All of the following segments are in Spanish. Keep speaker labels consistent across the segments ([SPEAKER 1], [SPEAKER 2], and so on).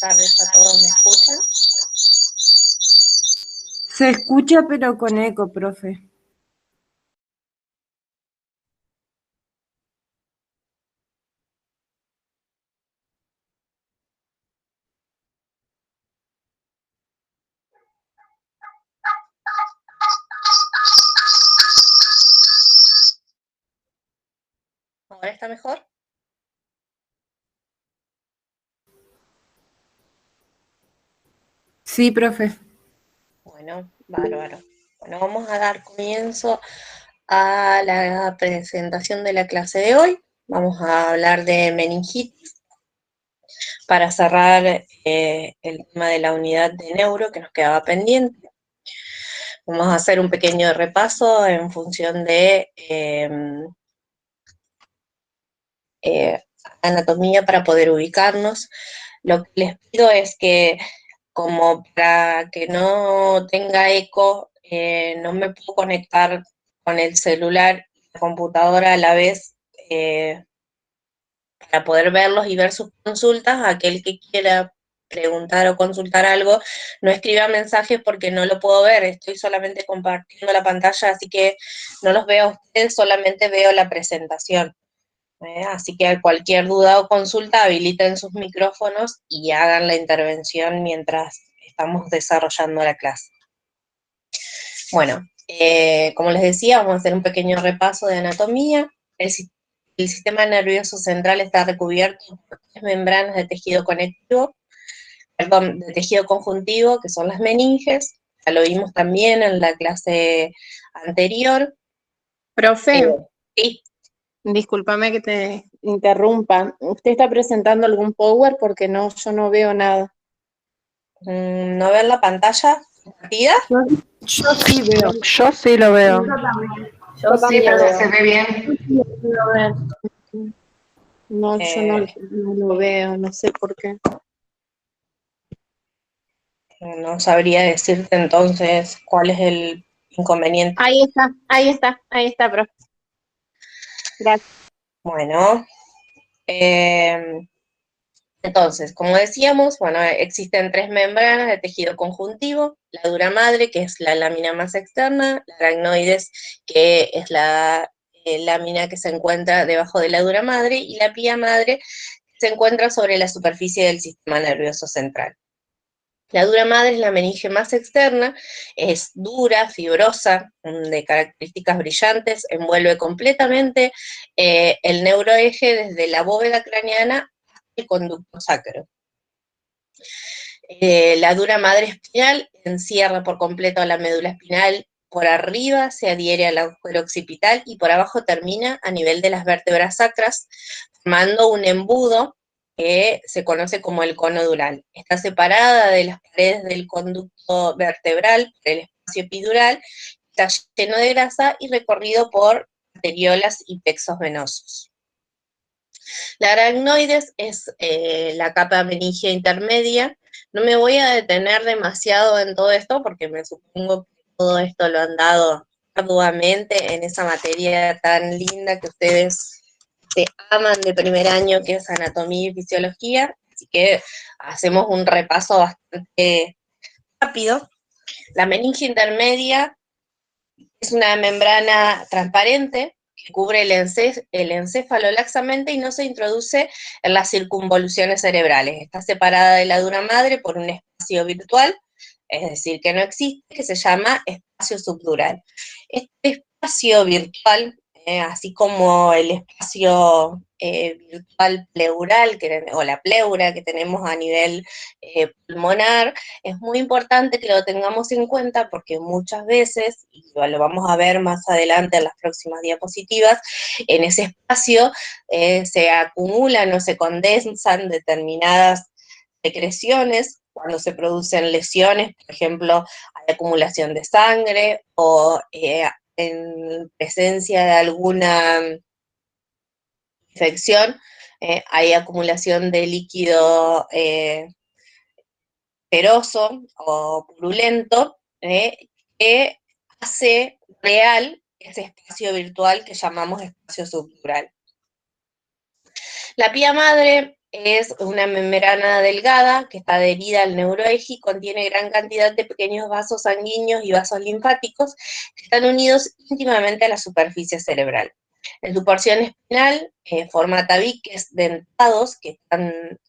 [SPEAKER 1] tardes a todos, ¿me escuchan?
[SPEAKER 2] Se escucha pero con eco, profe.
[SPEAKER 1] ¿Ahora está mejor?
[SPEAKER 2] Sí, profe.
[SPEAKER 1] Bueno, bárbaro. Bueno, vamos a dar comienzo a la presentación de la clase de hoy. Vamos a hablar de meningitis para cerrar el tema de la unidad de neuro que nos quedaba pendiente. Vamos a hacer un pequeño repaso en función de anatomía para poder ubicarnos. Lo que les pido es que, como para que no tenga eco, no me puedo conectar con el celular y la computadora a la vez para poder verlos y ver sus consultas. Aquel que quiera preguntar o consultar algo, no escriba mensajes porque no lo puedo ver, estoy solamente compartiendo la pantalla, así que no los veo a ustedes, solamente veo la presentación. Así que cualquier duda o consulta, habiliten sus micrófonos y hagan la intervención mientras estamos desarrollando la clase. Bueno, como les decía, vamos a hacer un pequeño repaso de anatomía. El sistema nervioso central está recubierto por 3 membranas de tejido conectivo, perdón, de tejido conjuntivo, que son las meninges. Ya lo vimos también en la clase anterior.
[SPEAKER 3] Profe,
[SPEAKER 1] Sí.
[SPEAKER 3] discúlpame que te interrumpa. ¿Usted está presentando algún power? Porque no, yo no veo nada.
[SPEAKER 1] ¿No ven la pantalla compartida?
[SPEAKER 2] Yo sí veo.
[SPEAKER 4] Yo sí lo veo.
[SPEAKER 1] Yo sí lo veo.
[SPEAKER 4] Se ve bien.
[SPEAKER 3] No, yo no lo veo, no sé por qué.
[SPEAKER 1] No sabría decirte entonces cuál es el inconveniente.
[SPEAKER 3] Ahí está, profe. Gracias.
[SPEAKER 1] Bueno, entonces, como decíamos, bueno, existen 3 membranas de tejido conjuntivo, la dura madre, que es la lámina más externa, la aracnoides, que es la lámina que se encuentra debajo de la dura madre, y la pía madre, que se encuentra sobre la superficie del sistema nervioso central. La dura madre es la meninge más externa, es dura, fibrosa, de características brillantes, envuelve completamente el neuroeje desde la bóveda craneana hasta el conducto sacro. La dura madre espinal encierra por completo la médula espinal, por arriba se adhiere al agujero occipital y por abajo termina a nivel de las vértebras sacras, formando un embudo que se conoce como el cono dural. Está separada de las paredes del conducto vertebral por el espacio epidural, está lleno de grasa y recorrido por arteriolas y plexos venosos. La aracnoides es la capa meningea intermedia. No me voy a detener demasiado en todo esto porque me supongo que todo esto lo han dado arduamente en esa materia tan linda que ustedes se aman de primer año, que es anatomía y fisiología. Así que hacemos un repaso bastante rápido. La meninge intermedia es una membrana transparente que cubre el encéfalo laxamente y no se introduce en las circunvoluciones cerebrales. Está separada de la dura madre por un espacio virtual, es decir, que no existe, que se llama espacio subdural. Este espacio virtual, así como el espacio virtual pleural, o la pleura que tenemos a nivel pulmonar, es muy importante que lo tengamos en cuenta porque muchas veces, y lo vamos a ver más adelante en las próximas diapositivas, en ese espacio se acumulan o se condensan determinadas secreciones cuando se producen lesiones, por ejemplo, hay acumulación de sangre o en presencia de alguna infección, hay acumulación de líquido seroso o purulento, que hace real ese espacio virtual que llamamos espacio subdural. La pía madre es una membrana delgada que está adherida al neuroeje y contiene gran cantidad de pequeños vasos sanguíneos y vasos linfáticos que están unidos íntimamente a la superficie cerebral. En su porción espinal forma tabiques dentados que están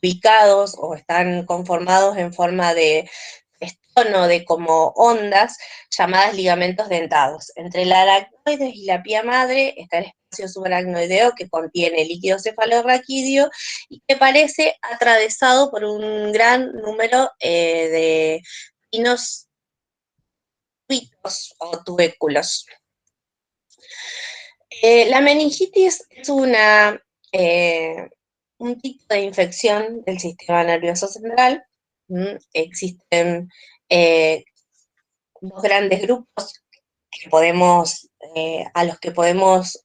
[SPEAKER 1] ubicados o están conformados en forma de festón de como ondas llamadas ligamentos dentados. Entre el aracnoides y la pía madre está el espacio subaracnoideo que contiene líquido cefalorraquídeo y que parece atravesado por un gran número de pinos o tubéculos. La meningitis es un tipo de infección del sistema nervioso central. Existen dos grandes grupos que a los que podemos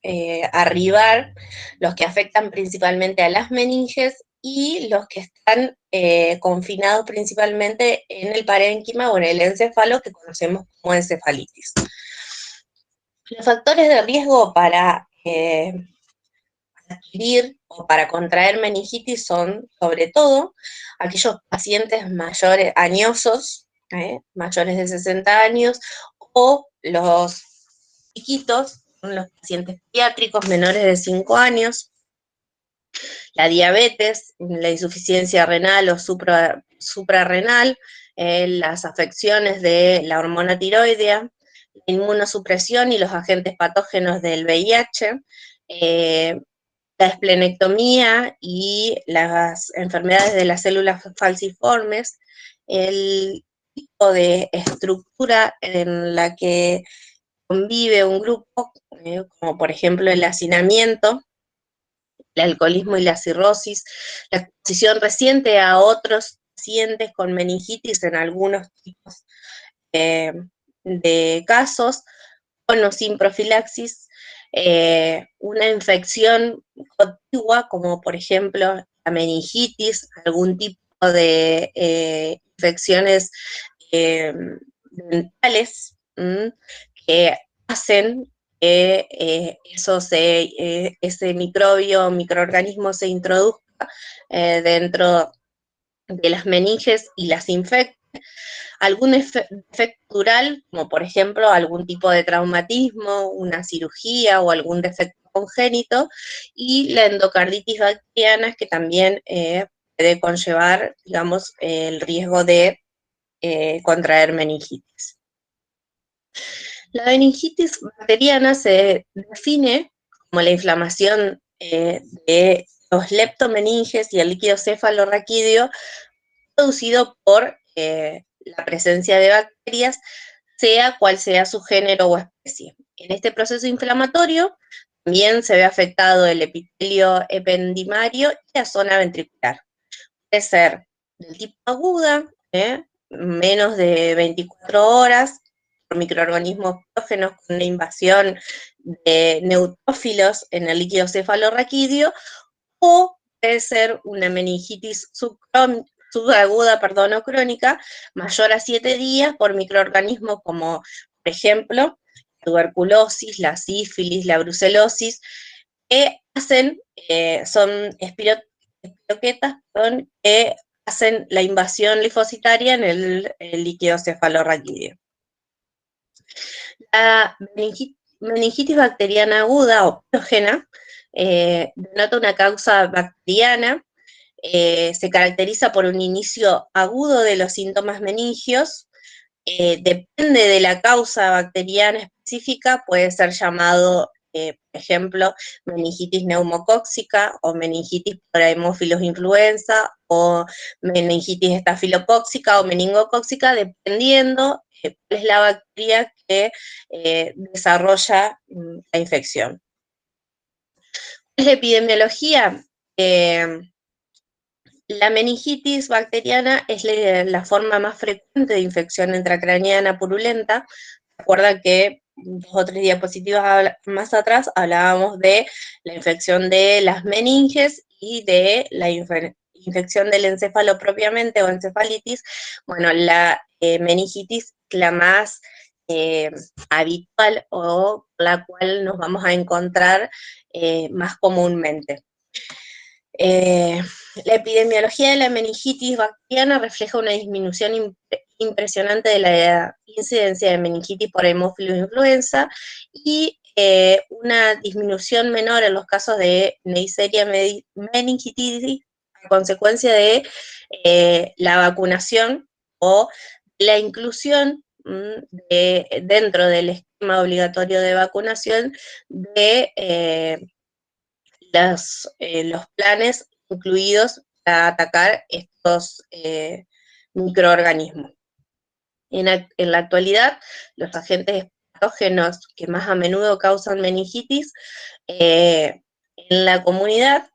[SPEAKER 1] arribar, los que afectan principalmente a las meninges y los que están confinados principalmente en el parénquima o en el encéfalo, que conocemos como encefalitis. Los factores de riesgo para adquirir o para contraer meningitis son, sobre todo, aquellos pacientes mayores, añosos, mayores de 60 años, o los chiquitos, los pacientes pediátricos menores de 5 años, la diabetes, la insuficiencia renal o suprarrenal, las afecciones de la hormona tiroidea, la inmunosupresión y los agentes patógenos del VIH, la esplenectomía y las enfermedades de las células falciformes, el tipo de estructura en la que convive un grupo, como por ejemplo el hacinamiento, el alcoholismo y la cirrosis, la exposición reciente a otros pacientes con meningitis en algunos tipos de casos, con o sin profilaxis, una infección contigua, como por ejemplo la meningitis, algún tipo de infecciones dentales, que hacen que ese microbio o microorganismo se introduzca dentro de las meninges y las infecte. Algún defecto dural, como por ejemplo algún tipo de traumatismo, una cirugía o algún defecto congénito, y la endocarditis bacteriana, que también puede conllevar, digamos, el riesgo de contraer meningitis. La meningitis bacteriana se define como la inflamación de los leptomeninges y el líquido cefalorraquídeo producido por la presencia de bacterias, sea cual sea su género o especie. En este proceso inflamatorio también se ve afectado el epitelio ependimario y la zona ventricular. Puede ser del tipo aguda, menos de 24 horas, por microorganismos patógenos con una invasión de neutrófilos en el líquido cefalorraquídeo, o puede ser una meningitis subaguda, o crónica, mayor a 7 días por microorganismos como, por ejemplo, la tuberculosis, la sífilis, la brucelosis, que son espiroquetas que hacen la invasión linfocitaria en el líquido cefalorraquídeo. La meningitis bacteriana aguda o patógena denota una causa bacteriana. Se caracteriza por un inicio agudo de los síntomas meningios. Depende de la causa bacteriana específica, puede ser llamado, por ejemplo, meningitis neumocóxica o meningitis por Haemophilus influenza o meningitis estafilocóxica o meningocóxica, dependiendo cuál es la bacteria que desarrolla la infección. ¿Cuál es la epidemiología? La meningitis bacteriana es la forma más frecuente de infección intracraneana purulenta. Recuerda que 2 o 3 diapositivas más atrás hablábamos de la infección de las meninges y de la infección del encéfalo propiamente o encefalitis. Bueno, la meningitis es la más habitual o la cual nos vamos a encontrar más comúnmente. La epidemiología de la meningitis bacteriana refleja una disminución impresionante de la incidencia de meningitis por hemófilos influenza y una disminución menor en los casos de Neisseria meningitidis a consecuencia de la vacunación o la inclusión dentro del esquema obligatorio de vacunación de los planes incluidos para atacar estos microorganismos. En la actualidad, los agentes patógenos que más a menudo causan meningitis en la comunidad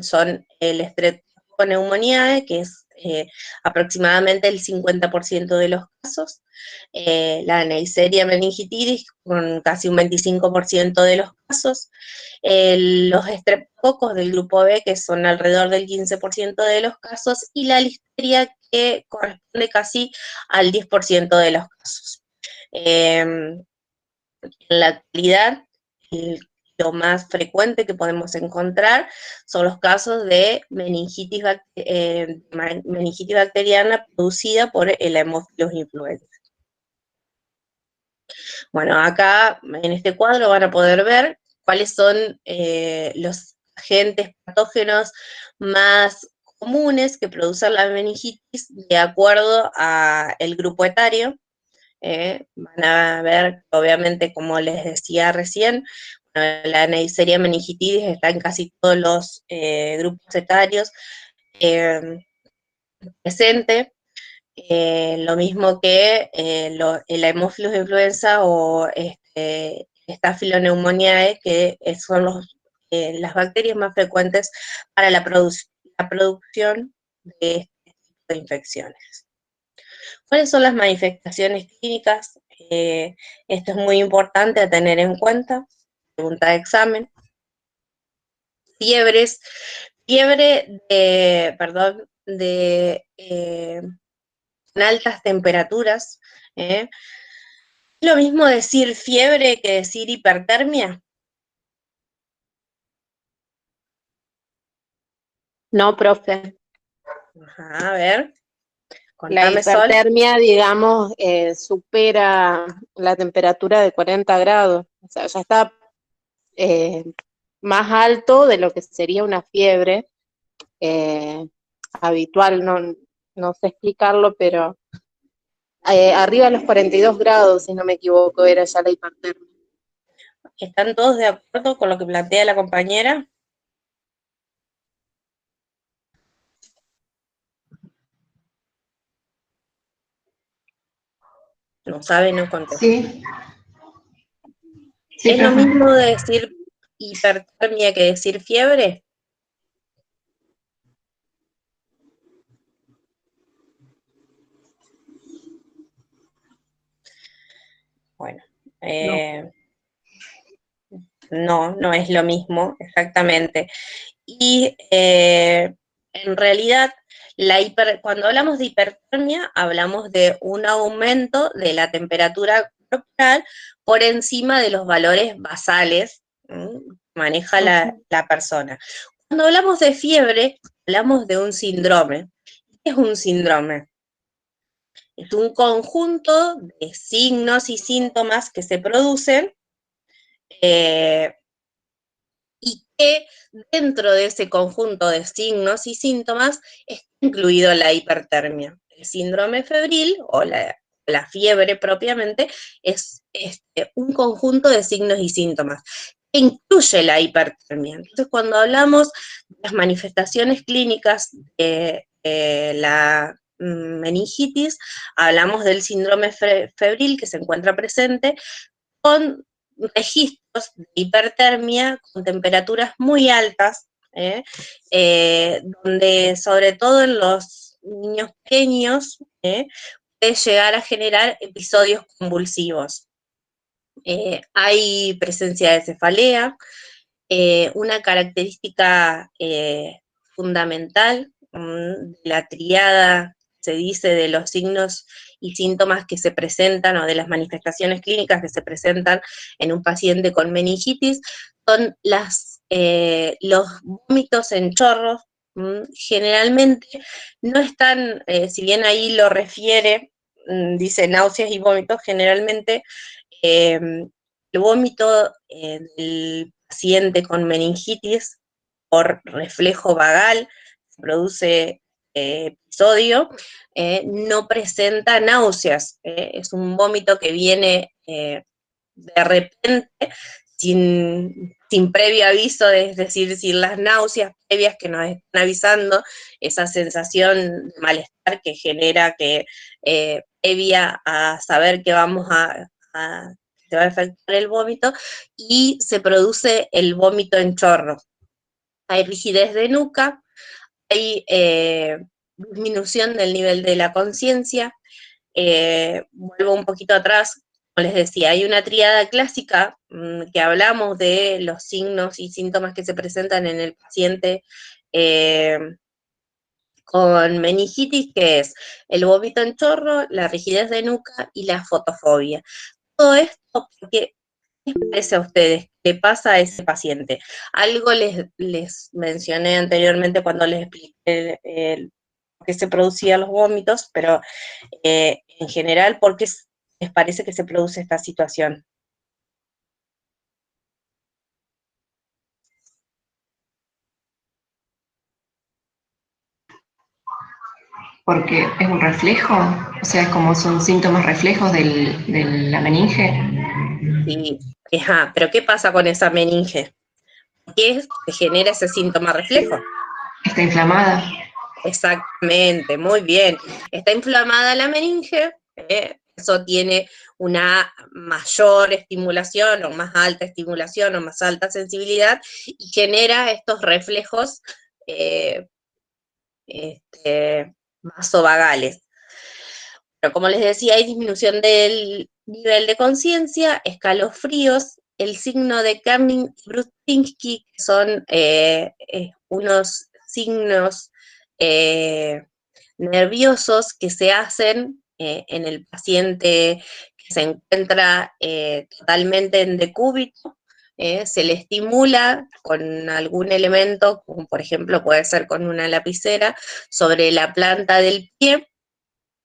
[SPEAKER 1] son el Streptococcus pneumoniae, que es aproximadamente el 50% de los casos, la Neisseria meningitidis, con casi un 25% de los casos, los estreptococos del grupo B, que son alrededor del 15% de los casos, y la listeria, que corresponde casi al 10% de los casos. En la actualidad, lo más frecuente que podemos encontrar son los casos de meningitis bacteriana producida por el Haemophilus influenza. Bueno, acá en este cuadro van a poder ver cuáles son los agentes patógenos más comunes que producen la meningitis de acuerdo al grupo etario. Van a ver, obviamente, como les decía recién, la Neisseria meningitidis está en casi todos los grupos etarios presente. Lo mismo que el Haemophilus influenza o Staphylococcus pneumoniae, que son las bacterias más frecuentes para la producción de este tipo de infecciones. ¿Cuáles son las manifestaciones clínicas? Esto es muy importante a tener en cuenta. Pregunta de examen. Fiebre con altas temperaturas. ¿Es lo mismo decir fiebre que decir hipertermia?
[SPEAKER 3] No, profe.
[SPEAKER 1] Ajá, a ver,
[SPEAKER 3] La
[SPEAKER 1] contame, Sol.
[SPEAKER 3] hipertermia, digamos, supera la temperatura de 40 grados. O sea, ya está más alto de lo que sería una fiebre habitual. No sé explicarlo, pero arriba de los 42 grados, si no me equivoco, era ya la hipertermia.
[SPEAKER 1] ¿Están todos de acuerdo con lo que plantea la compañera? No sabe, no contesta.
[SPEAKER 2] Sí. Sí,
[SPEAKER 1] ¿Es lo
[SPEAKER 2] profe.
[SPEAKER 1] mismo de decir hipertermia que decir fiebre? Bueno, no es lo mismo, exactamente. Y en realidad, cuando hablamos de hipertermia, hablamos de un aumento de la temperatura corporal por encima de los valores basales que maneja la persona. Cuando hablamos de fiebre, hablamos de un síndrome. ¿Qué es un síndrome? Es un conjunto de signos y síntomas que se producen y que dentro de ese conjunto de signos y síntomas está incluido la hipertermia. El síndrome febril o la fiebre propiamente es un conjunto de signos y síntomas que incluye la hipertermia. Entonces, cuando hablamos de las manifestaciones clínicas de la meningitis, hablamos del síndrome febril que se encuentra presente con registros de hipertermia con temperaturas muy altas, donde sobre todo en los niños pequeños puede llegar a generar episodios convulsivos. Hay presencia de cefalea, una característica fundamental de la triada, se dice, de los signos y síntomas que se presentan o de las manifestaciones clínicas que se presentan en un paciente con meningitis, son las los vómitos en chorros generalmente no están, si bien ahí lo refiere, dice náuseas y vómitos, generalmente el vómito del paciente con meningitis por reflejo vagal, se produce episodio, no presenta náuseas, es un vómito que viene de repente, sin previo aviso, es decir, sin las náuseas previas que nos están avisando, esa sensación de malestar que genera que previa a saber que vamos se va a efectuar el vómito, y se produce el vómito en chorro. Hay rigidez de nuca, hay disminución del nivel de la conciencia. Vuelvo un poquito atrás, como les decía, hay una tríada clásica que hablamos de los signos y síntomas que se presentan en el paciente con meningitis, que es el vómito en chorro, la rigidez de nuca y la fotofobia. Todo esto porque, ¿qué les parece a ustedes? ¿Qué pasa a ese paciente? Algo les mencioné anteriormente cuando les expliqué por qué se producían los vómitos, pero en general, ¿por qué les parece que se produce esta situación?
[SPEAKER 4] Porque es un reflejo, o sea, es como son síntomas reflejos de la meninge.
[SPEAKER 1] Sí, ajá, pero ¿qué pasa con esa meninge? ¿Qué se genera ese síntoma reflejo?
[SPEAKER 4] Está inflamada.
[SPEAKER 1] Exactamente, muy bien. Está inflamada la meninge, eso tiene una mayor estimulación o más alta estimulación o más alta sensibilidad y genera estos reflejos vasovagales. Pero como les decía, hay disminución del nivel de conciencia, escalofríos, el signo de Kerning-Brudzinski, que son unos signos nerviosos que se hacen en el paciente que se encuentra totalmente en decúbito. Se le estimula con algún elemento, como por ejemplo puede ser con una lapicera, sobre la planta del pie,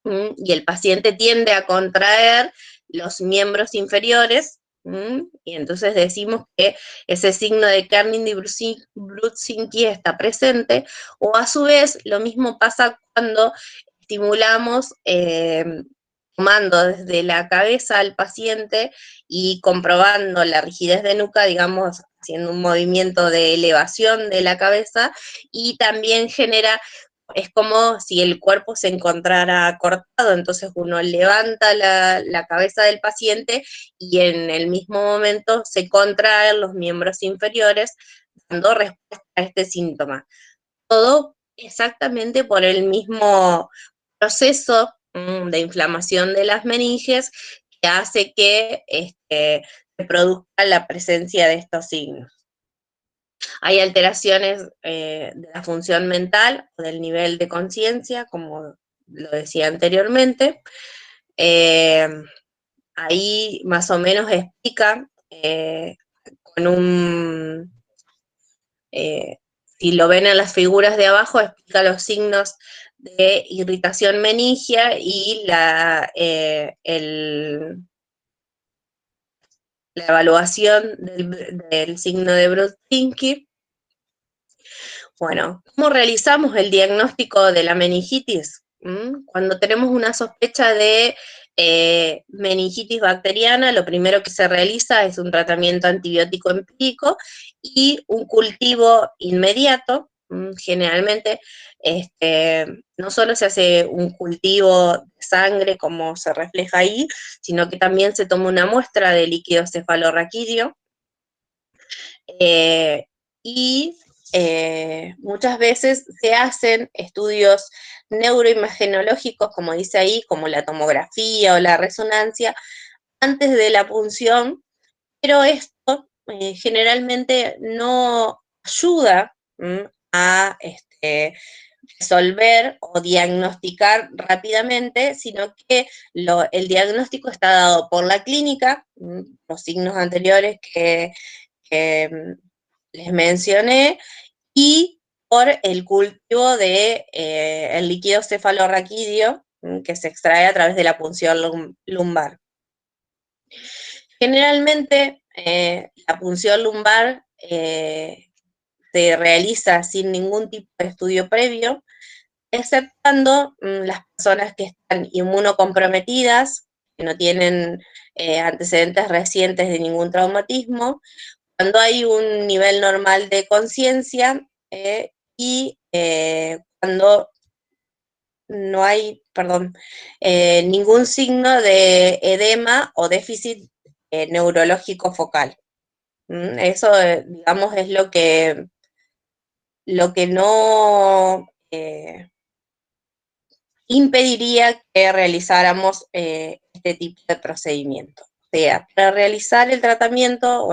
[SPEAKER 1] y el paciente tiende a contraer los miembros inferiores, y entonces decimos que ese signo de Kerning-Brudzinski está presente, o a su vez lo mismo pasa cuando estimulamos tomando desde la cabeza al paciente y comprobando la rigidez de nuca, digamos, haciendo un movimiento de elevación de la cabeza, y también genera, es como si el cuerpo se encontrara cortado, entonces uno levanta la cabeza del paciente y en el mismo momento se contraen los miembros inferiores, dando respuesta a este síntoma. Todo exactamente por el mismo proceso de inflamación de las meninges que hace que se produzca la presencia de estos signos. Hay alteraciones de la función mental o del nivel de conciencia, como lo decía anteriormente. Ahí más o menos explica con un... si lo ven en las figuras de abajo, explica los signos de irritación meningia y la evaluación del signo de Brudzinski. Bueno, ¿cómo realizamos el diagnóstico de la meningitis? Cuando tenemos una sospecha de meningitis bacteriana, lo primero que se realiza es un tratamiento antibiótico empírico y un cultivo inmediato. Generalmente no solo se hace un cultivo de sangre como se refleja ahí, sino que también se toma una muestra de líquido cefalorraquídeo, y muchas veces se hacen estudios neuroimagenológicos, como dice ahí, como la tomografía o la resonancia, antes de la punción, pero esto generalmente no ayuda a resolver o diagnosticar rápidamente, sino que el diagnóstico está dado por la clínica, los signos anteriores que les mencioné, y por el cultivo de el líquido cefalorraquídeo, que se extrae a través de la punción lumbar. Generalmente, la punción lumbar se realiza sin ningún tipo de estudio previo, exceptando las personas que están inmunocomprometidas, que no tienen antecedentes recientes de ningún traumatismo, cuando hay un nivel normal de conciencia y cuando no hay, perdón, ningún signo de edema o déficit neurológico focal. Eso, digamos, es lo que no impediría que realizáramos este tipo de procedimiento. O sea, para realizar el tratamiento,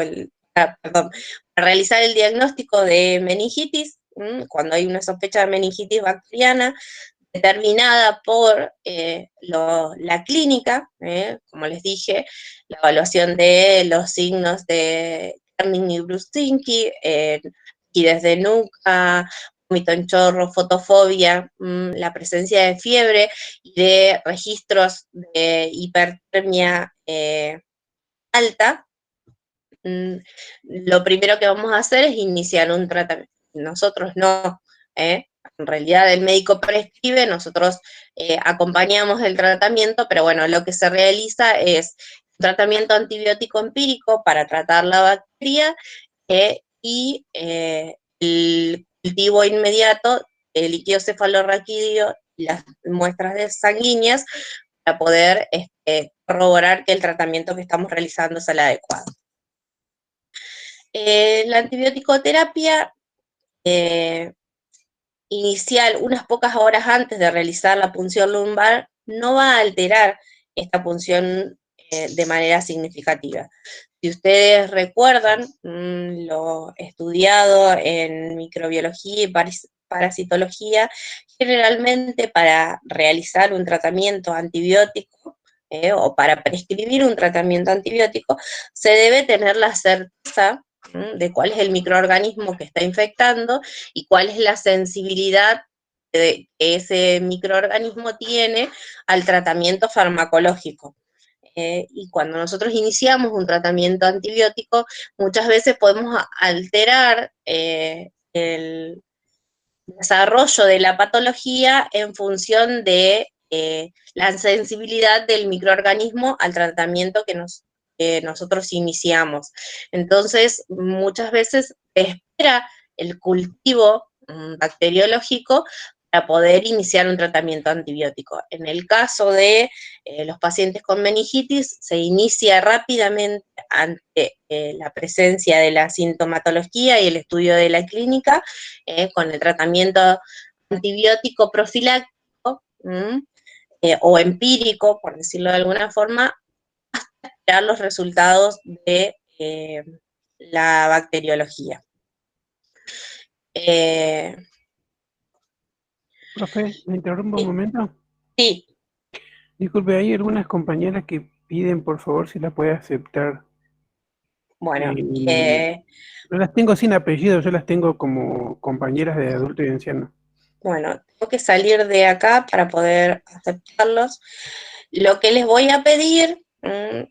[SPEAKER 1] perdón, para realizar el diagnóstico de meningitis, cuando hay una sospecha de meningitis bacteriana, determinada por la clínica, como les dije, la evaluación de los signos de Kerning y Brustinski, y desde nuca, vómito en chorro, fotofobia, la presencia de fiebre y de registros de hipertermia alta, lo primero que vamos a hacer es iniciar un tratamiento. Nosotros no, en realidad el médico prescribe, nosotros acompañamos el tratamiento, pero bueno, lo que se realiza es un tratamiento antibiótico empírico para tratar la bacteria y el cultivo inmediato del líquido cefalorraquídeo y las muestras sanguíneas para poder corroborar que el tratamiento que estamos realizando es el adecuado. La antibiótico-terapia inicial, unas pocas horas antes de realizar la punción lumbar, no va a alterar esta punción de manera significativa. Si ustedes recuerdan lo estudiado en microbiología y parasitología, generalmente para realizar un tratamiento antibiótico o para prescribir un tratamiento antibiótico, se debe tener la certeza de cuál es el microorganismo que está infectando y cuál es la sensibilidad que ese microorganismo tiene al tratamiento farmacológico. Y cuando nosotros iniciamos un tratamiento antibiótico, muchas veces podemos alterar el desarrollo de la patología en función de la sensibilidad del microorganismo al tratamiento que nosotros iniciamos. Entonces, muchas veces se espera el cultivo bacteriológico para poder iniciar un tratamiento antibiótico. En el caso de los pacientes con meningitis, se inicia rápidamente ante la presencia de la sintomatología y el estudio de la clínica con el tratamiento antibiótico profiláctico o empírico, por decirlo de alguna forma, hasta esperar los resultados de la bacteriología.
[SPEAKER 5] Profe, ¿me interrumpo un momento?
[SPEAKER 1] Sí.
[SPEAKER 5] Disculpe, hay algunas compañeras que piden, por favor, si la puede aceptar.
[SPEAKER 1] Bueno,
[SPEAKER 5] No las tengo sin apellido, yo las tengo como compañeras de adulto y anciano.
[SPEAKER 1] bueno, tengo que salir de acá para poder aceptarlos. Lo que les voy a pedir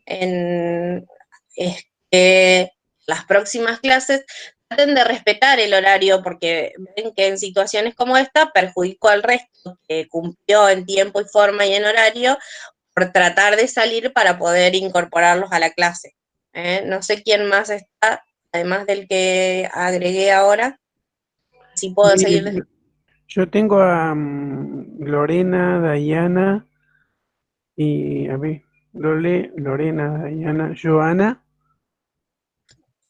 [SPEAKER 1] es que las próximas clases traten de respetar el horario, porque ven que en situaciones como esta perjudicó al resto, que cumplió en tiempo y forma y en horario, por tratar de salir para poder incorporarlos a la clase. No sé quién más está, además del que agregué ahora, si puedo seguir.
[SPEAKER 5] Yo tengo a Lorena, Dayana y a ver, Lorena, Dayana, Joana.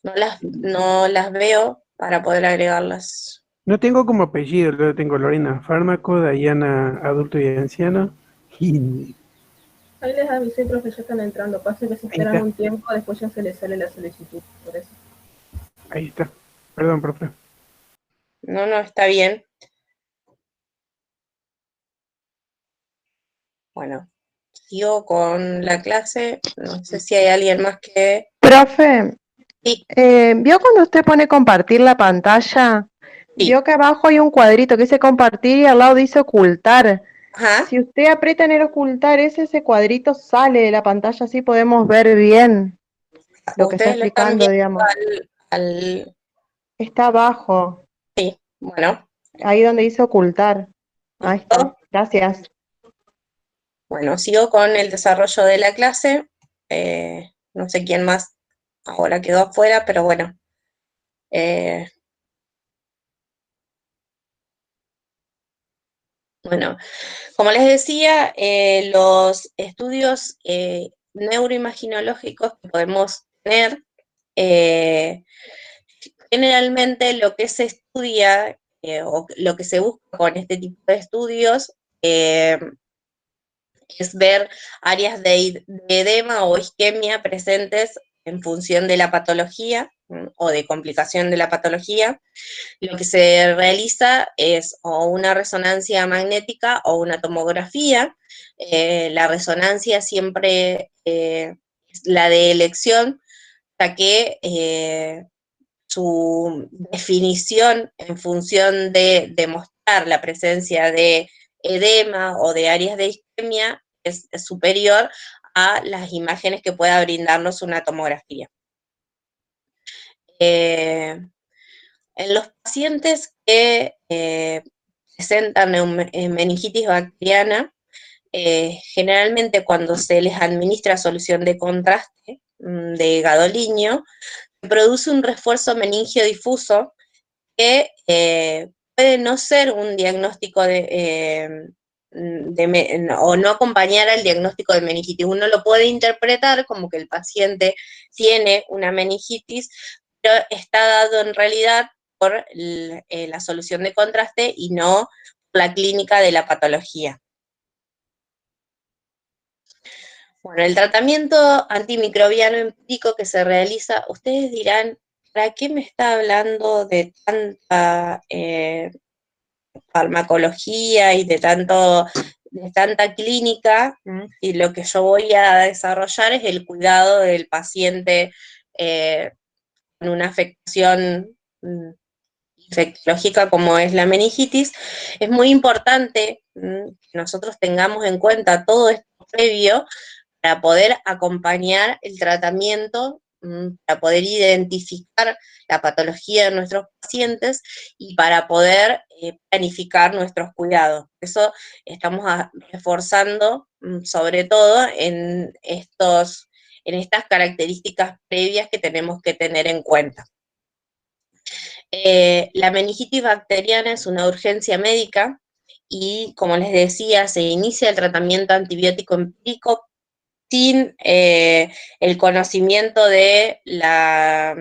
[SPEAKER 1] No las veo para poder agregarlas.
[SPEAKER 5] No tengo como apellido, yo tengo Lorena Fármaco, Dayana Adulto y Anciano. Y
[SPEAKER 6] Ahí les avisé, profe, ya están entrando. Pasa que se esperan un tiempo, después ya se les sale la solicitud, por eso.
[SPEAKER 5] Ahí está. Perdón, profe.
[SPEAKER 1] No, está bien. Bueno, sigo con la clase. No sé si hay alguien más que...
[SPEAKER 3] Profe,
[SPEAKER 1] Sí.
[SPEAKER 3] ¿Vio cuando usted pone compartir la pantalla?
[SPEAKER 1] Sí.
[SPEAKER 3] Vio que abajo hay un cuadrito que dice compartir y al lado dice ocultar.
[SPEAKER 1] Ajá.
[SPEAKER 3] Si usted aprieta en el ocultar, ese cuadrito sale de la pantalla, así podemos ver bien lo que está
[SPEAKER 1] Ustedes lo están
[SPEAKER 3] explicando,
[SPEAKER 1] viendo
[SPEAKER 3] digamos.
[SPEAKER 1] al...
[SPEAKER 3] Está abajo,
[SPEAKER 1] Bueno,
[SPEAKER 3] ahí donde dice ocultar. Ahí está,
[SPEAKER 1] ¿listo?
[SPEAKER 3] gracias.
[SPEAKER 1] Bueno, sigo con el desarrollo de la clase. No sé quién más ahora quedó afuera, pero bueno. Bueno, como les decía, los estudios neuroimaginológicos que podemos tener, generalmente lo que se estudia o lo que se busca con este tipo de estudios es ver áreas de edema o isquemia presentes en función de la patología o de complicación de la patología. Lo que se realiza es o una resonancia magnética o una tomografía. La resonancia siempre es la de elección, ya que su definición en función de demostrar la presencia de edema o de áreas de isquemia es superior a las imágenes que pueda brindarnos una tomografía. En los pacientes que presentan meningitis bacteriana, generalmente cuando se les administra solución de contraste de gadolínio, produce un refuerzo meningio difuso que puede no ser un diagnóstico o no acompañar al diagnóstico de meningitis. Uno lo puede interpretar como que el paciente tiene una meningitis, pero está dado en realidad por la solución de contraste y no por la clínica de la patología. Bueno, el tratamiento antimicrobiano empírico que se realiza, ustedes dirán, ¿para qué me está hablando de tanta farmacología y de tanta clínica? Y lo que yo voy a desarrollar es el cuidado del paciente con una afección infectológica como es la meningitis. Es muy importante que nosotros tengamos en cuenta todo esto previo para poder acompañar el tratamiento, para poder identificar la patología de nuestros pacientes y para poder planificar nuestros cuidados. Eso estamos reforzando sobre todo en estas características previas que tenemos que tener en cuenta. La meningitis bacteriana es una urgencia médica y, como les decía, se inicia el tratamiento antibiótico empírico sin el conocimiento de la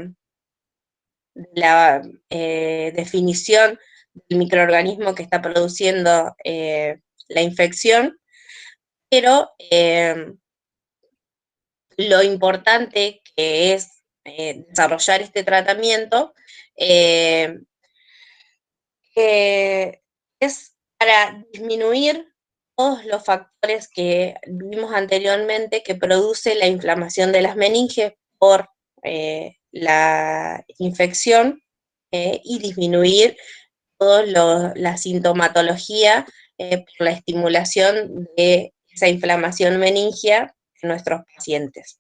[SPEAKER 1] definición del microorganismo que está produciendo la infección, pero lo importante que es desarrollar este tratamiento es para disminuir todos los factores que vimos anteriormente que produce la inflamación de las meninges por la infección y disminuir toda la sintomatología por la estimulación de esa inflamación meningia en nuestros pacientes.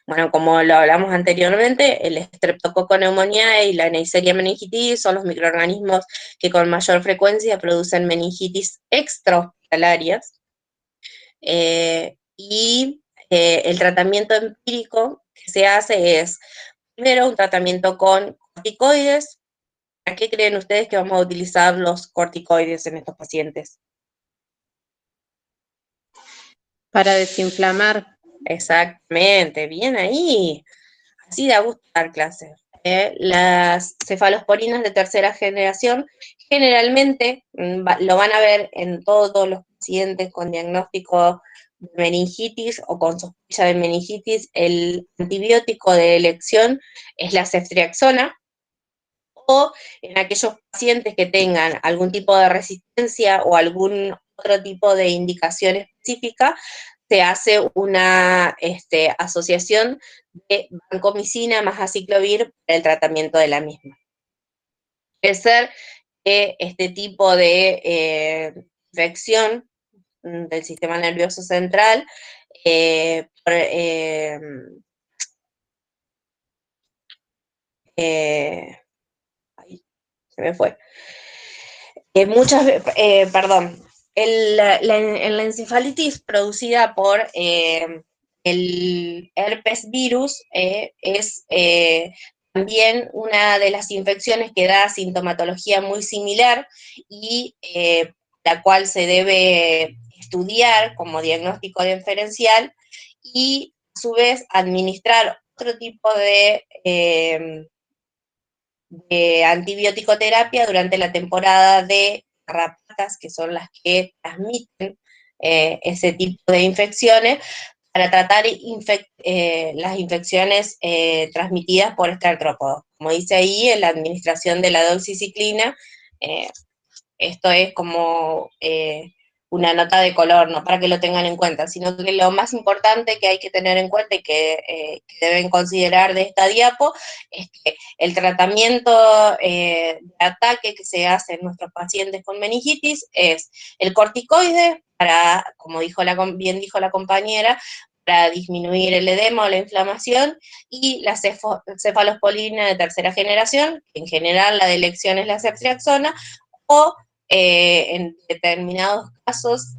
[SPEAKER 1] Bueno, como lo hablamos anteriormente, el Streptococcus pneumoniae y la Neisseria meningitis son los microorganismos que con mayor frecuencia producen meningitis extrahospitalarias. El tratamiento empírico que se hace es, primero, un tratamiento con corticoides. ¿Para qué creen ustedes que vamos a utilizar los corticoides en estos pacientes?
[SPEAKER 3] Para desinflamar.
[SPEAKER 1] Exactamente, bien ahí. Así da gusto dar clases. Las cefalosporinas de tercera generación generalmente lo van a ver en todos los pacientes con diagnóstico de meningitis o con sospecha de meningitis. El antibiótico de elección es la ceftriaxona, o en aquellos pacientes que tengan algún tipo de resistencia o algún otro tipo de indicación específica, se hace una asociación de vancomicina más aciclovir para el tratamiento de la misma. Puede ser que este tipo de infección del sistema nervioso central ay, se me fue. Perdón, en la encefalitis producida por el herpes virus es también una de las infecciones que da sintomatología muy similar y la cual se debe estudiar como diagnóstico diferencial y a su vez administrar otro tipo de antibiótico-terapia durante la temporada de garrapatas, que son las que transmiten ese tipo de infecciones, para tratar las infecciones transmitidas por este artrópodo. Como dice ahí, en la administración de la doxiciclina, esto es como una nota de color, no para que lo tengan en cuenta, sino que lo más importante que hay que tener en cuenta y que deben considerar de esta diapo es que el tratamiento de ataque que se hace en nuestros pacientes con meningitis es el corticoide, para, como bien dijo la compañera, para disminuir el edema o la inflamación, y la cefalosporina de tercera generación, que en general la de elección es la ceftriaxona, o en determinados casos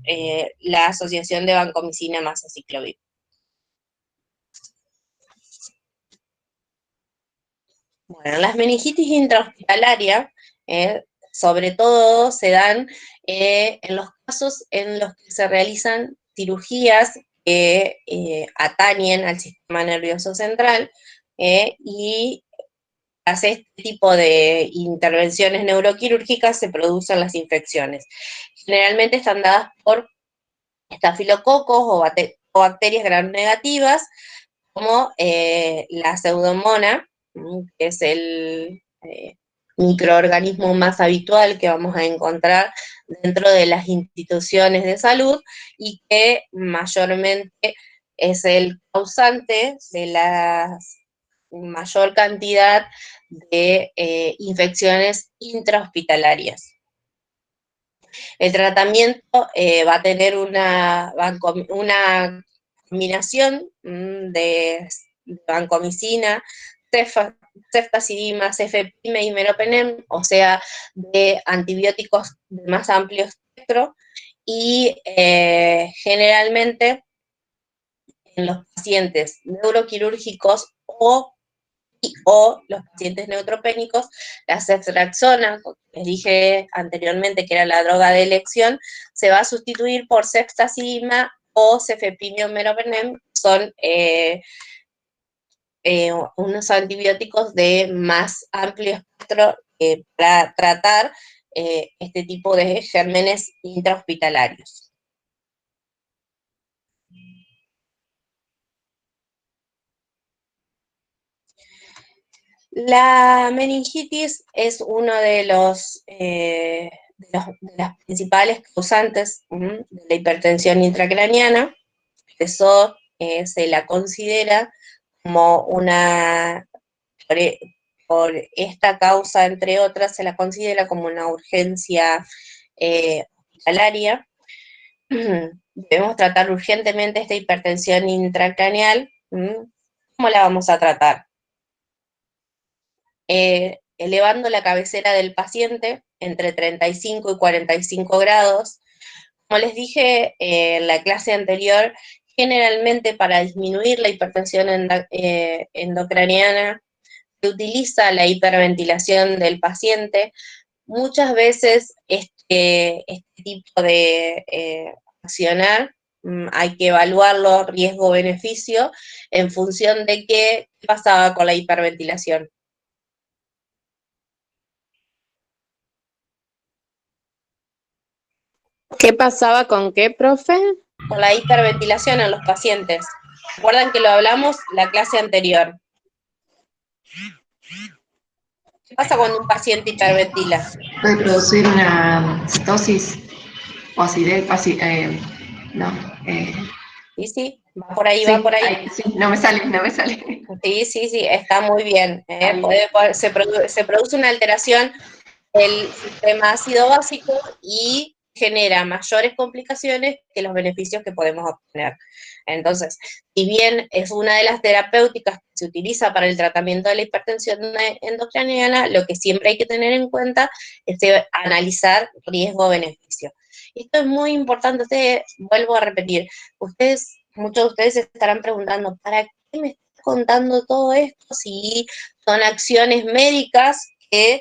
[SPEAKER 1] la asociación de vancomicina más aciclovir. Bueno, las meningitis intrahospitalarias, sobre todo se dan en los casos en los que se realizan cirugías que atañen al sistema nervioso central y tras este tipo de intervenciones neuroquirúrgicas se producen las infecciones. Generalmente están dadas por estafilococos o bacterias gram negativas, como la pseudomonas, que es el microorganismo más habitual que vamos a encontrar dentro de las instituciones de salud y que mayormente es el causante de la mayor cantidad de infecciones intrahospitalarias. El tratamiento va a tener una combinación de vancomicina, ceftazidima, cefepime y meropenem, o sea, de antibióticos de más amplio espectro, y generalmente en los pacientes neuroquirúrgicos o los pacientes neutropénicos, la ceftriaxona, les dije anteriormente que era la droga de elección, se va a sustituir por ceftazidima o cefepime o meropenem, son unos antibióticos de más amplio espectro para tratar este tipo de gérmenes intrahospitalarios. La meningitis es uno de las principales causantes de la hipertensión intracraniana. Eso se la considera como por esta causa, entre otras, se la considera como una urgencia hospitalaria. Debemos tratar urgentemente esta hipertensión intracraneal. ¿Cómo la vamos a tratar? Elevando la cabecera del paciente entre 35 y 45 grados. Como les dije en la clase anterior, generalmente para disminuir la hipertensión endocraniana se utiliza la hiperventilación del paciente. Muchas veces este tipo de accionar hay que evaluarlo riesgo-beneficio en función de qué pasaba con la hiperventilación.
[SPEAKER 3] ¿Qué pasaba con qué, profe?
[SPEAKER 1] Con la hiperventilación en los pacientes. ¿Recuerdan que lo hablamos la clase anterior? ¿Qué pasa cuando un paciente hiperventila?
[SPEAKER 4] Puede producir una citosis o acidez,
[SPEAKER 1] Sí, va por ahí,
[SPEAKER 4] Sí,
[SPEAKER 1] va por ahí.
[SPEAKER 4] sí, no me sale, no me sale.
[SPEAKER 1] Sí, está muy bien. Se produce una alteración del sistema ácido básico y genera mayores complicaciones que los beneficios que podemos obtener. Entonces, si bien es una de las terapéuticas que se utiliza para el tratamiento de la hipertensión endocrinal, lo que siempre hay que tener en cuenta es analizar riesgo-beneficio. Esto es muy importante, vuelvo a repetir, muchos de ustedes se estarán preguntando, ¿para qué me estás contando todo esto si son acciones médicas que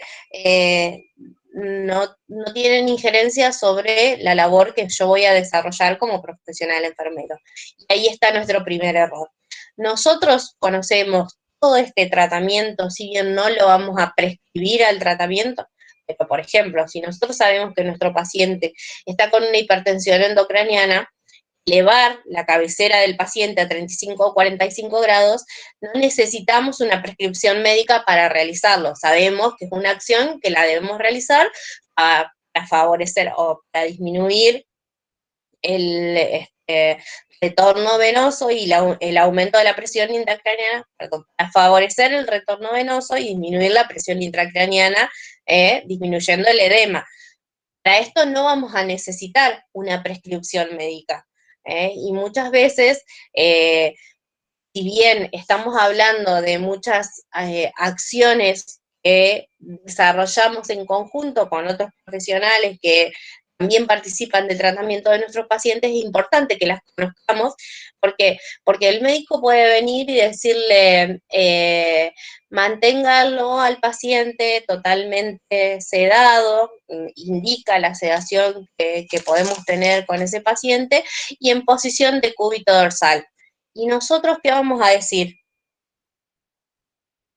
[SPEAKER 1] no tienen injerencia sobre la labor que yo voy a desarrollar como profesional enfermero? Y ahí está nuestro primer error. Nosotros conocemos todo este tratamiento, si bien no lo vamos a prescribir al tratamiento, pero por ejemplo, si nosotros sabemos que nuestro paciente está con una hipertensión endocraniana, elevar la cabecera del paciente a 35 o 45 grados, no necesitamos una prescripción médica para realizarlo. Sabemos que es una acción que la debemos realizar para favorecer o para disminuir el retorno venoso y el aumento de la presión intracraneana, para favorecer el retorno venoso y disminuir la presión intracraneana, disminuyendo el edema. Para esto no vamos a necesitar una prescripción médica. Y muchas veces, si bien estamos hablando de muchas acciones que desarrollamos en conjunto con otros profesionales que también participan del tratamiento de nuestros pacientes, es importante que las conozcamos, porque el médico puede venir y decirle, manténgalo al paciente totalmente sedado, indica la sedación que podemos tener con ese paciente, y en posición de cúbito dorsal. ¿Y nosotros qué vamos a decir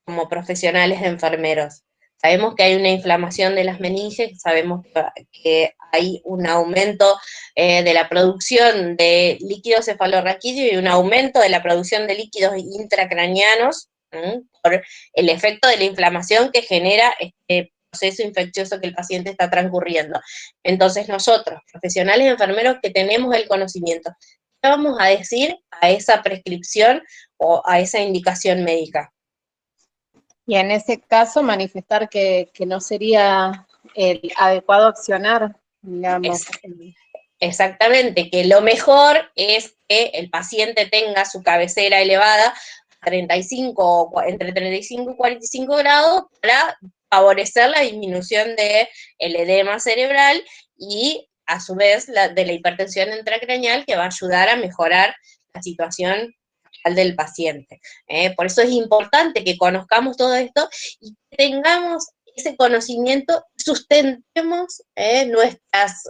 [SPEAKER 1] como profesionales enfermeros? Sabemos que hay una inflamación de las meninges, sabemos que hay un aumento de la producción de líquido cefalorraquídeo y un aumento de la producción de líquidos intracraneanos por el efecto de la inflamación que genera este proceso infeccioso que el paciente está transcurriendo. Entonces nosotros, profesionales enfermeros que tenemos el conocimiento, ¿qué vamos a decir a esa prescripción o a esa indicación médica?
[SPEAKER 3] Y en ese caso manifestar que no sería el adecuado accionar, digamos.
[SPEAKER 1] Exactamente, que lo mejor es que el paciente tenga su cabecera elevada a entre 35 y 45 grados para favorecer la disminución del edema cerebral y a su vez de la hipertensión intracraneal, que va a ayudar a mejorar la situación del paciente. Por eso es importante que conozcamos todo esto y que tengamos ese conocimiento, sustentemos nuestras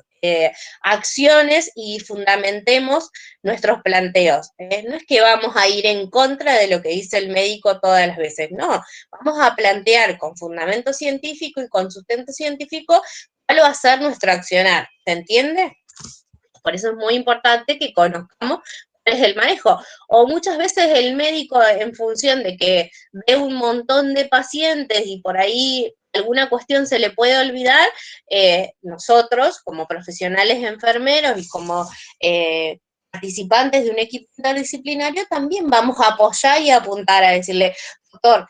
[SPEAKER 1] acciones y fundamentemos nuestros planteos. No es que vamos a ir en contra de lo que dice el médico todas las veces, no, vamos a plantear con fundamento científico y con sustento científico cuál va a ser nuestro accionar, ¿se entiende? Por eso es muy importante que conozcamos cuál es el manejo. O muchas veces el médico, en función de que ve un montón de pacientes y por ahí alguna cuestión se le puede olvidar, nosotros como profesionales enfermeros y como participantes de un equipo interdisciplinario también vamos a apoyar y apuntar a decirle, doctor,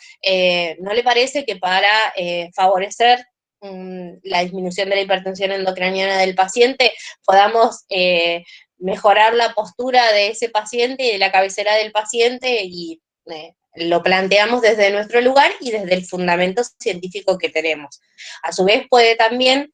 [SPEAKER 1] ¿no le parece que para favorecer la disminución de la hipertensión endocraniana del paciente podamos mejorar la postura de ese paciente y de la cabecera del paciente? Y lo planteamos desde nuestro lugar y desde el fundamento científico que tenemos. A su vez puede también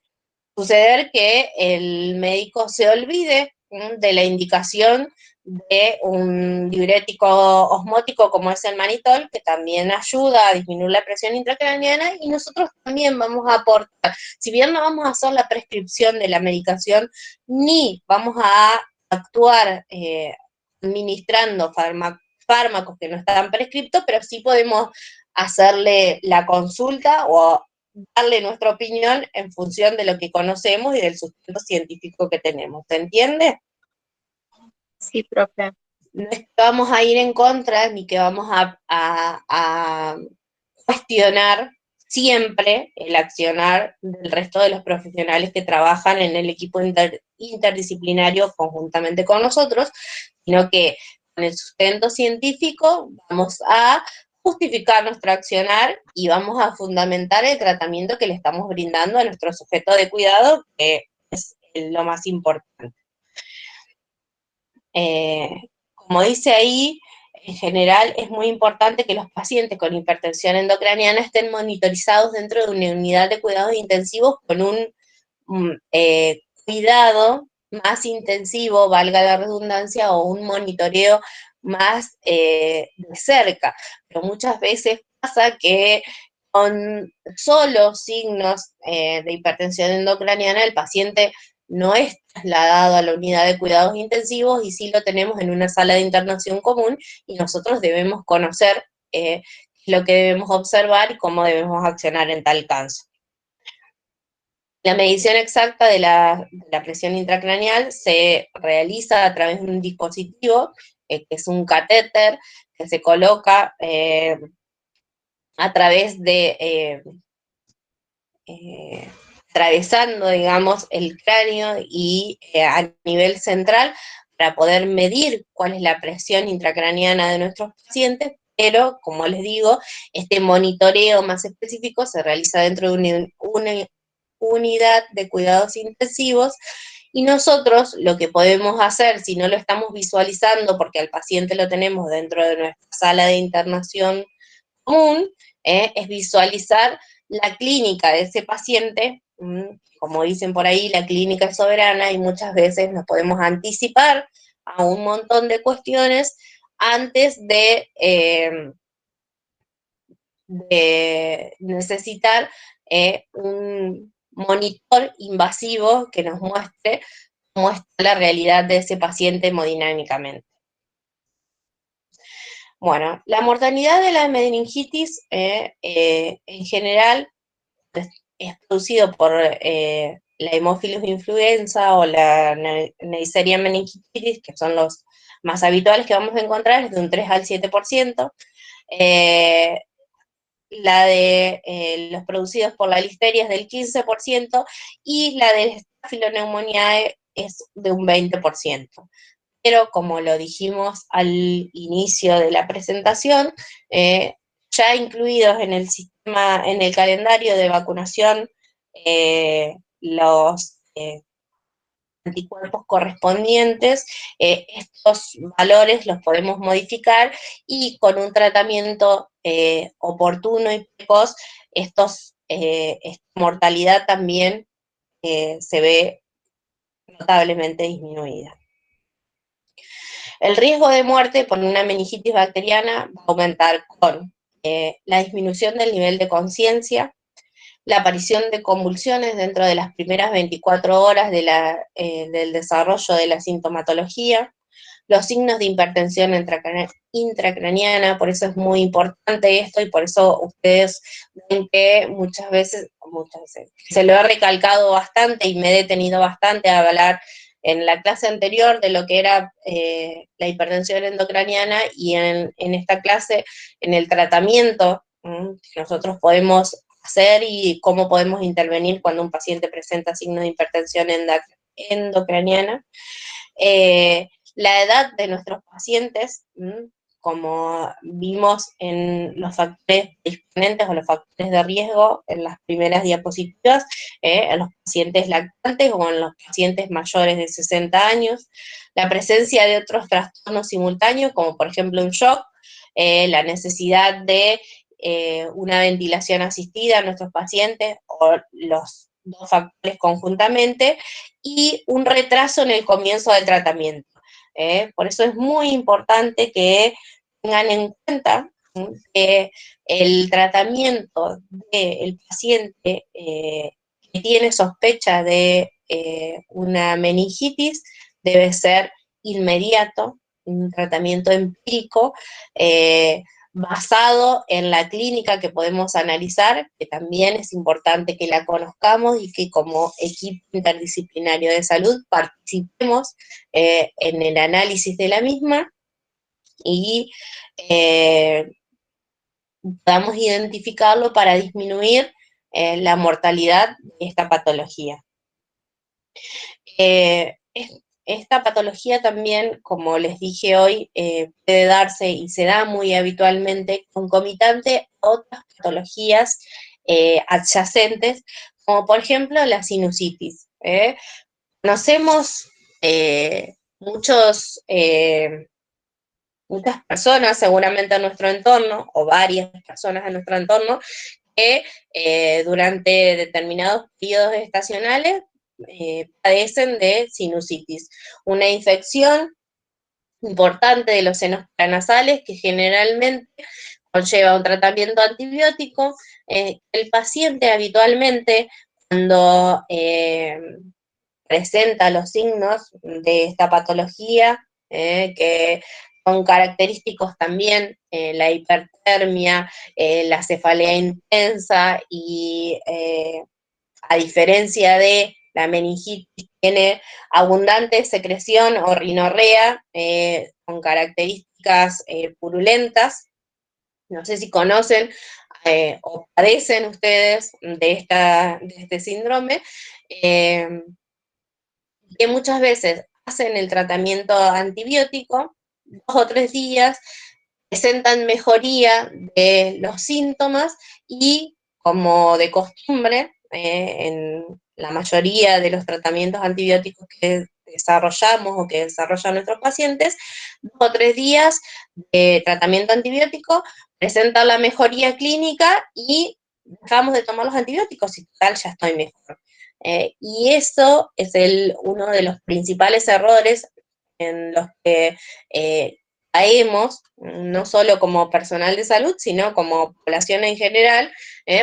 [SPEAKER 1] suceder que el médico se olvide de la indicación de un diurético osmótico como es el manitol, que también ayuda a disminuir la presión intracraneana, y nosotros también vamos a aportar, si bien no vamos a hacer la prescripción de la medicación, ni vamos a actuar administrando fármacos que no están prescriptos, pero sí podemos hacerle la consulta o darle nuestra opinión en función de lo que conocemos y del sustento científico que tenemos. ¿Se entiende?
[SPEAKER 3] Sí, profe.
[SPEAKER 1] No es que vamos a ir en contra ni que vamos a cuestionar siempre el accionar del resto de los profesionales que trabajan en el equipo interdisciplinario conjuntamente con nosotros, sino que con el sustento científico vamos a justificar nuestro accionar y vamos a fundamentar el tratamiento que le estamos brindando a nuestro sujeto de cuidado, que es lo más importante. Como dice ahí, en general es muy importante que los pacientes con hipertensión endocraniana estén monitorizados dentro de una unidad de cuidados intensivos con un cuidado más intensivo, valga la redundancia, o un monitoreo más de cerca. Pero muchas veces pasa que con solo signos de hipertensión endocraniana el paciente no es trasladado a la unidad de cuidados intensivos y sí lo tenemos en una sala de internación común y nosotros debemos conocer lo que debemos observar y cómo debemos accionar en tal caso. La medición exacta de la presión intracraneal se realiza a través de un dispositivo, que es un catéter, que se coloca a través de, atravesando, digamos, el cráneo y a nivel central para poder medir cuál es la presión intracraneana de nuestros pacientes, pero, como les digo, este monitoreo más específico se realiza dentro de una unidad de cuidados intensivos, y nosotros lo que podemos hacer, si no lo estamos visualizando porque al paciente lo tenemos dentro de nuestra sala de internación común, es visualizar la clínica de ese paciente. Como dicen por ahí, la clínica es soberana y muchas veces nos podemos anticipar a un montón de cuestiones antes de necesitar un monitor invasivo que nos muestre cómo está la realidad de ese paciente hemodinámicamente. Bueno, la mortalidad de la meningitis en general es producido por la Haemophilus influenza o la Neisseria meningitis, que son los más habituales que vamos a encontrar, es de un 3 al 7%. La de los producidos por la listeria es del 15%, y la de Staphyloneumoniae es de un 20%. Pero como lo dijimos al inicio de la presentación, ya incluidos en el sistema, en el calendario de vacunación, los anticuerpos correspondientes, estos valores los podemos modificar y con un tratamiento oportuno y precoz, esta mortalidad también se ve notablemente disminuida. El riesgo de muerte por una meningitis bacteriana va a aumentar con la disminución del nivel de conciencia, la aparición de convulsiones dentro de las primeras 24 horas del desarrollo de la sintomatología, los signos de hipertensión intracraniana. Por eso es muy importante esto y por eso ustedes ven que muchas veces, se lo he recalcado bastante y me he detenido bastante a hablar en la clase anterior de lo que era la hipertensión endocraniana, y en esta clase, en el tratamiento que nosotros podemos hacer y cómo podemos intervenir cuando un paciente presenta signos de hipertensión endocraniana. La edad de nuestros pacientes, como vimos en los factores disponentes o los factores de riesgo en las primeras diapositivas, en los pacientes lactantes o en los pacientes mayores de 60 años, la presencia de otros trastornos simultáneos, como por ejemplo un shock, la necesidad de una ventilación asistida a nuestros pacientes, o los dos factores conjuntamente, y un retraso en el comienzo del tratamiento. Por eso es muy importante que tengan en cuenta que el tratamiento del paciente que tiene sospecha de una meningitis debe ser inmediato, un tratamiento empírico, basado en la clínica que podemos analizar, que también es importante que la conozcamos y que como equipo interdisciplinario de salud participemos en el análisis de la misma y podamos identificarlo para disminuir la mortalidad de esta patología. esta patología también, como les dije hoy, puede darse y se da muy habitualmente concomitante a otras patologías adyacentes, como por ejemplo la sinusitis. Conocemos muchas personas seguramente en nuestro entorno, o varias personas en nuestro entorno, que durante determinados periodos estacionales padecen de sinusitis, una infección importante de los senos paranasales que generalmente conlleva un tratamiento antibiótico. El paciente habitualmente, cuando presenta los signos de esta patología, que son característicos también la hipertermia, la cefalea intensa y a diferencia de la meningitis, tiene abundante secreción o rinorrea con características purulentas. No sé si conocen o padecen ustedes de este síndrome, que muchas veces hacen el tratamiento antibiótico, 2 o 3 días, presentan mejoría de los síntomas y, como de costumbre, en la mayoría de los tratamientos antibióticos que desarrollamos o que desarrollan nuestros pacientes, 2 o 3 días de tratamiento antibiótico presentan la mejoría clínica y dejamos de tomar los antibióticos y tal, ya estoy mejor. Y eso es uno de los principales errores en los que caemos, no solo como personal de salud, sino como población en general,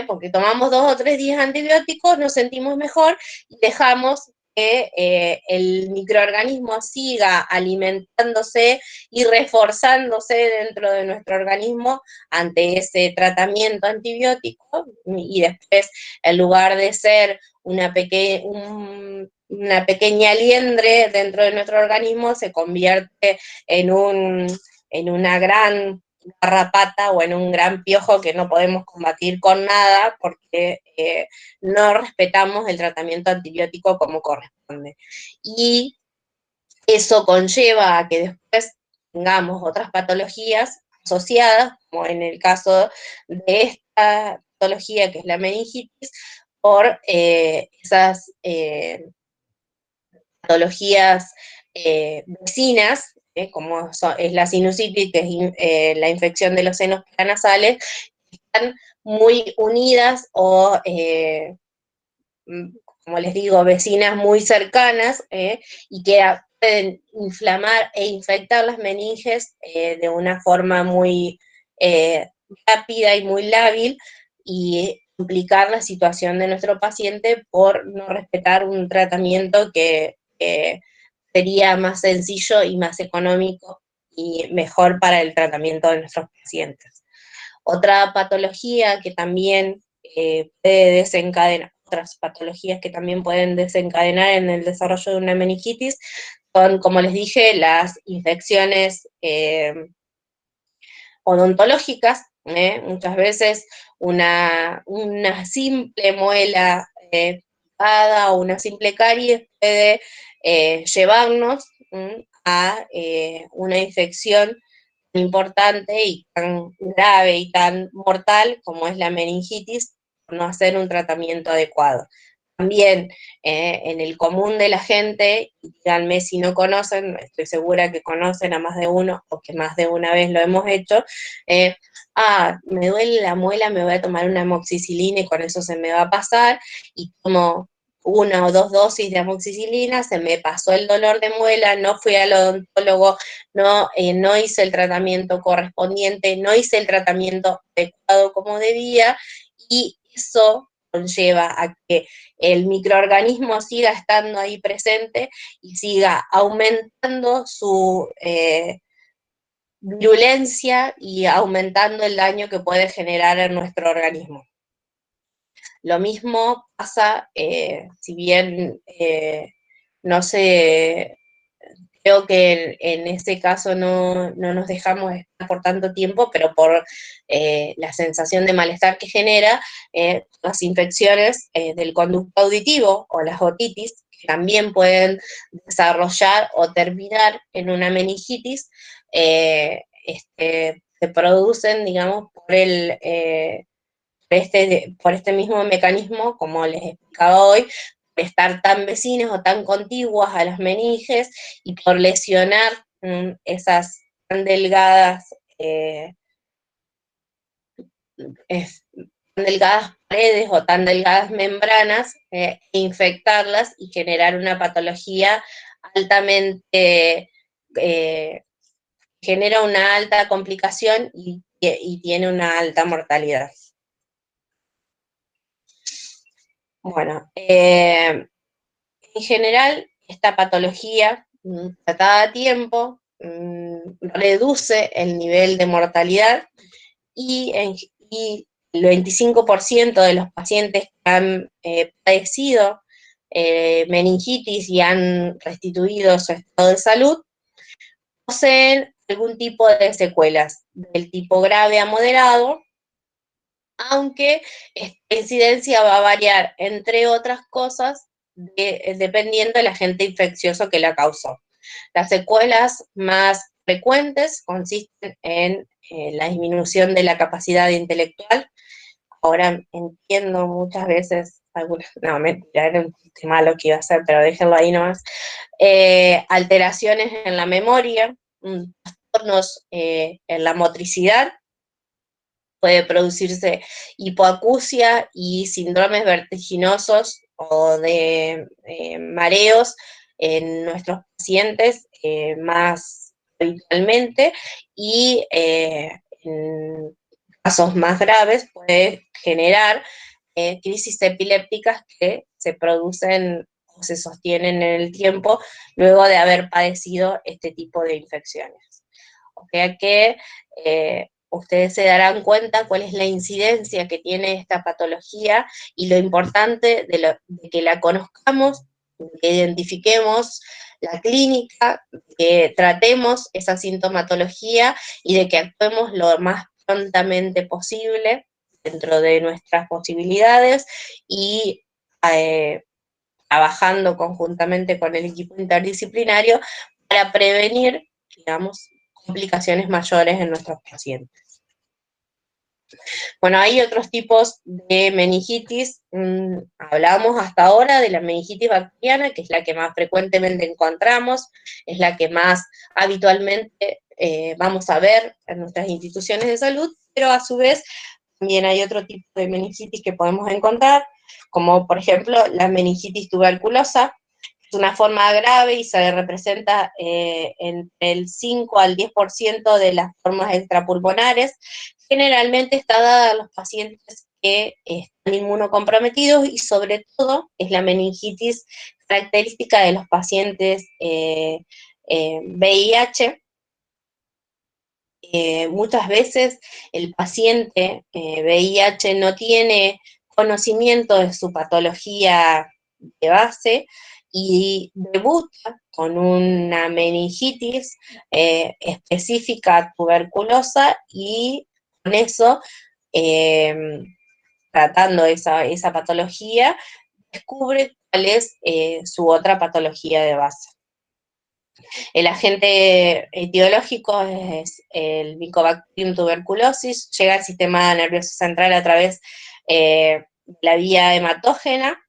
[SPEAKER 1] porque tomamos 2 o 3 días antibióticos, nos sentimos mejor y dejamos que el microorganismo siga alimentándose y reforzándose dentro de nuestro organismo ante ese tratamiento antibiótico, y después, en lugar de ser una pequeña liendre dentro de nuestro organismo, se convierte en una gran garrapata o en un gran piojo que no podemos combatir con nada porque no respetamos el tratamiento antibiótico como corresponde. Y eso conlleva a que después tengamos otras patologías asociadas, como en el caso de esta patología que es la meningitis, por esas patologías vecinas, como es la sinusitis, que es la infección de los senos paranasales, que están muy unidas o, como les digo, vecinas muy cercanas, y que pueden inflamar e infectar las meninges de una forma muy rápida y muy lábil, y complicar la situación de nuestro paciente por no respetar un tratamiento que sería más sencillo y más económico y mejor para el tratamiento de nuestros pacientes. Otra patología que también puede desencadenar, otras patologías que también pueden desencadenar en el desarrollo de una meningitis son, como les dije, las infecciones odontológicas. Muchas veces una simple muela picada o una simple caries puede llevarnos a una infección importante y tan grave y tan mortal como es la meningitis, por no hacer un tratamiento adecuado. También en el común de la gente, y díganme si no conocen, estoy segura que conocen a más de uno o que más de una vez lo hemos hecho, me duele la muela, me voy a tomar una amoxicilina y con eso se me va a pasar, y tomo 1 o 2 dosis de amoxicilina, se me pasó el dolor de muela, no fui al odontólogo, no hice el tratamiento correspondiente, no hice el tratamiento adecuado como debía, y eso conlleva a que el microorganismo siga estando ahí presente y siga aumentando su virulencia y aumentando el daño que puede generar en nuestro organismo. Lo mismo pasa, si bien no sé, creo que en este caso no nos dejamos estar por tanto tiempo, pero por la sensación de malestar que genera, las infecciones del conducto auditivo o las otitis, que que también pueden desarrollar o terminar en una meningitis, se producen, digamos, por este mismo mecanismo, como les explicaba hoy, por estar tan vecinas o tan contiguas a las meninges y por lesionar esas tan delgadas, tan delgadas paredes o tan delgadas membranas, e infectarlas y generar una patología altamente, genera una alta complicación y tiene una alta mortalidad. Bueno, en general, esta patología tratada a tiempo reduce el nivel de mortalidad y el 25% de los pacientes que han padecido meningitis y han restituido su estado de salud poseen algún tipo de secuelas, del tipo grave a moderado, aunque esta incidencia va a variar, entre otras cosas, dependiendo del agente infeccioso que la causó. Las secuelas más frecuentes consisten en la disminución de la capacidad intelectual. Ahora entiendo muchas veces, no, mentira, era un chiste malo que iba a hacer, pero déjenlo ahí nomás. Alteraciones en la memoria, trastornos en la motricidad, puede producirse hipoacusia y síndromes vertiginosos o de mareos en nuestros pacientes más habitualmente, y en casos más graves puede generar crisis epilépticas que se producen o se sostienen en el tiempo luego de haber padecido este tipo de infecciones. O sea que ustedes se darán cuenta cuál es la incidencia que tiene esta patología y lo importante de que la conozcamos, que identifiquemos la clínica, que tratemos esa sintomatología y de que actuemos lo más prontamente posible dentro de nuestras posibilidades y trabajando conjuntamente con el equipo interdisciplinario para prevenir, digamos, complicaciones mayores en nuestros pacientes. Bueno, hay otros tipos de meningitis. Hablamos hasta ahora de la meningitis bacteriana, que es la que más frecuentemente encontramos, es la que más habitualmente vamos a ver en nuestras instituciones de salud, pero a su vez también hay otro tipo de meningitis que podemos encontrar, como por ejemplo la meningitis tuberculosa. Es una forma grave y se representa entre el 5 al 10% de las formas extrapulmonares. Generalmente está dada a los pacientes que están inmunocomprometidos y sobre todo es la meningitis característica de los pacientes VIH. Muchas veces el paciente VIH no tiene conocimiento de su patología de base y debuta con una meningitis específica tuberculosa y con eso, tratando esa patología, descubre cuál es su otra patología de base. El agente etiológico es el Mycobacterium tuberculosis, llega al sistema nervioso central a través de la vía hematógena,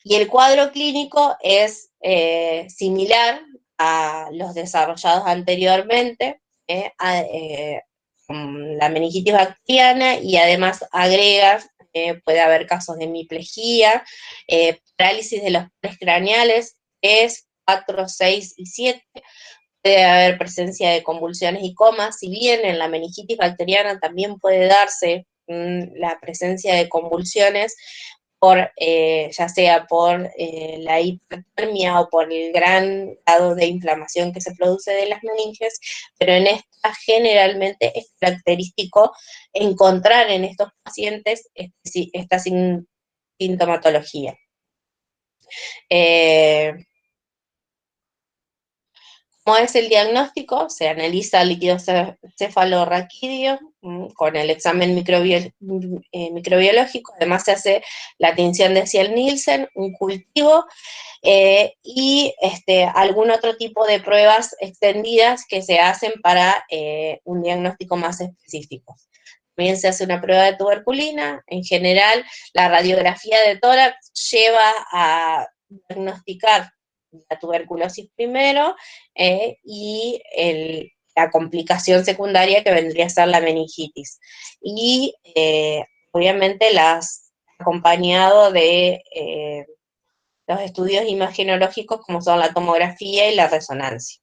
[SPEAKER 1] y el cuadro clínico es similar a los desarrollados anteriormente, con la meningitis bacteriana, y además agrega, puede haber casos de hemiplegia, parálisis de los pares craneales, 3, 4, 6 y 7, puede haber presencia de convulsiones y comas, si bien en la meningitis bacteriana también puede darse la presencia de convulsiones, ya sea por la hipertermia o por el gran grado de inflamación que se produce de las meninges, pero en esta generalmente es característico encontrar en estos pacientes esta sintomatología. ¿Cómo es el diagnóstico? Se analiza el líquido cefalorraquídeo con el examen microbiológico, además se hace la tinción de Ziel-Nielsen, un cultivo, y algún otro tipo de pruebas extendidas que se hacen para un diagnóstico más específico. También se hace una prueba de tuberculina. En general, la radiografía de tórax lleva a diagnosticar la tuberculosis primero y la complicación secundaria que vendría a ser la meningitis. Y obviamente acompañado de los estudios imagenológicos como son la tomografía y la resonancia.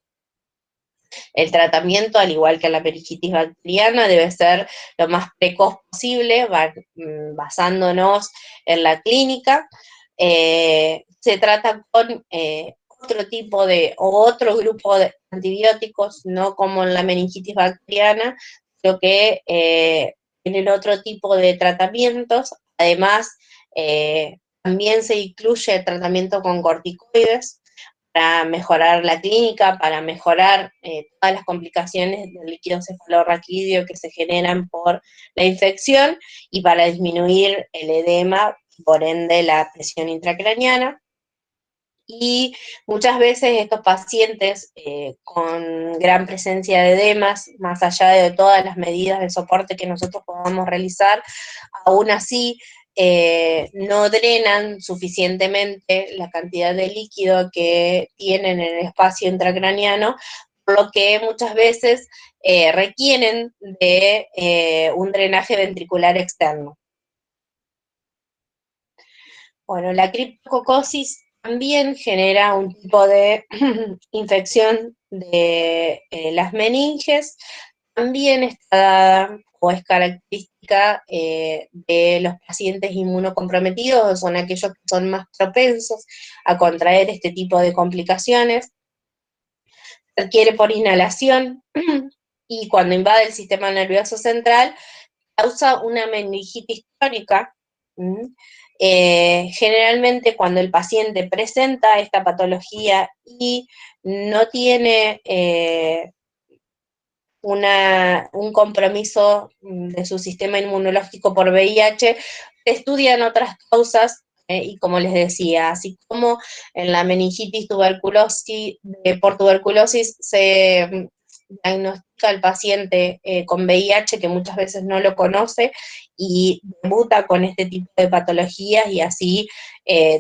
[SPEAKER 1] El tratamiento, al igual que la meningitis bacteriana, debe ser lo más precoz posible, basándonos en la clínica. Se trata con otro grupo de antibióticos, no como en la meningitis bacteriana, sino que tienen otro tipo de tratamientos. Además, también se incluye el tratamiento con corticoides para mejorar la clínica, para mejorar todas las complicaciones del líquido cefalorraquídeo que se generan por la infección y para disminuir el edema, por ende la presión intracraneana. Y muchas veces estos pacientes con gran presencia de edemas, más allá de todas las medidas de soporte que nosotros podamos realizar, aún así no drenan suficientemente la cantidad de líquido que tienen en el espacio intracraneano, por lo que muchas veces requieren de un drenaje ventricular externo. Bueno, la criptococosis también genera un tipo de infección de las meninges, también está dada o es característica de los pacientes inmunocomprometidos, son aquellos que son más propensos a contraer este tipo de complicaciones. Se adquiere por inhalación y cuando invade el sistema nervioso central causa una meningitis crónica. Generalmente cuando el paciente presenta esta patología y no tiene un compromiso de su sistema inmunológico por VIH, se estudian otras causas, y como les decía, así como en la meningitis por tuberculosis se diagnostica al paciente con VIH, que muchas veces no lo conoce, y debuta con este tipo de patologías y así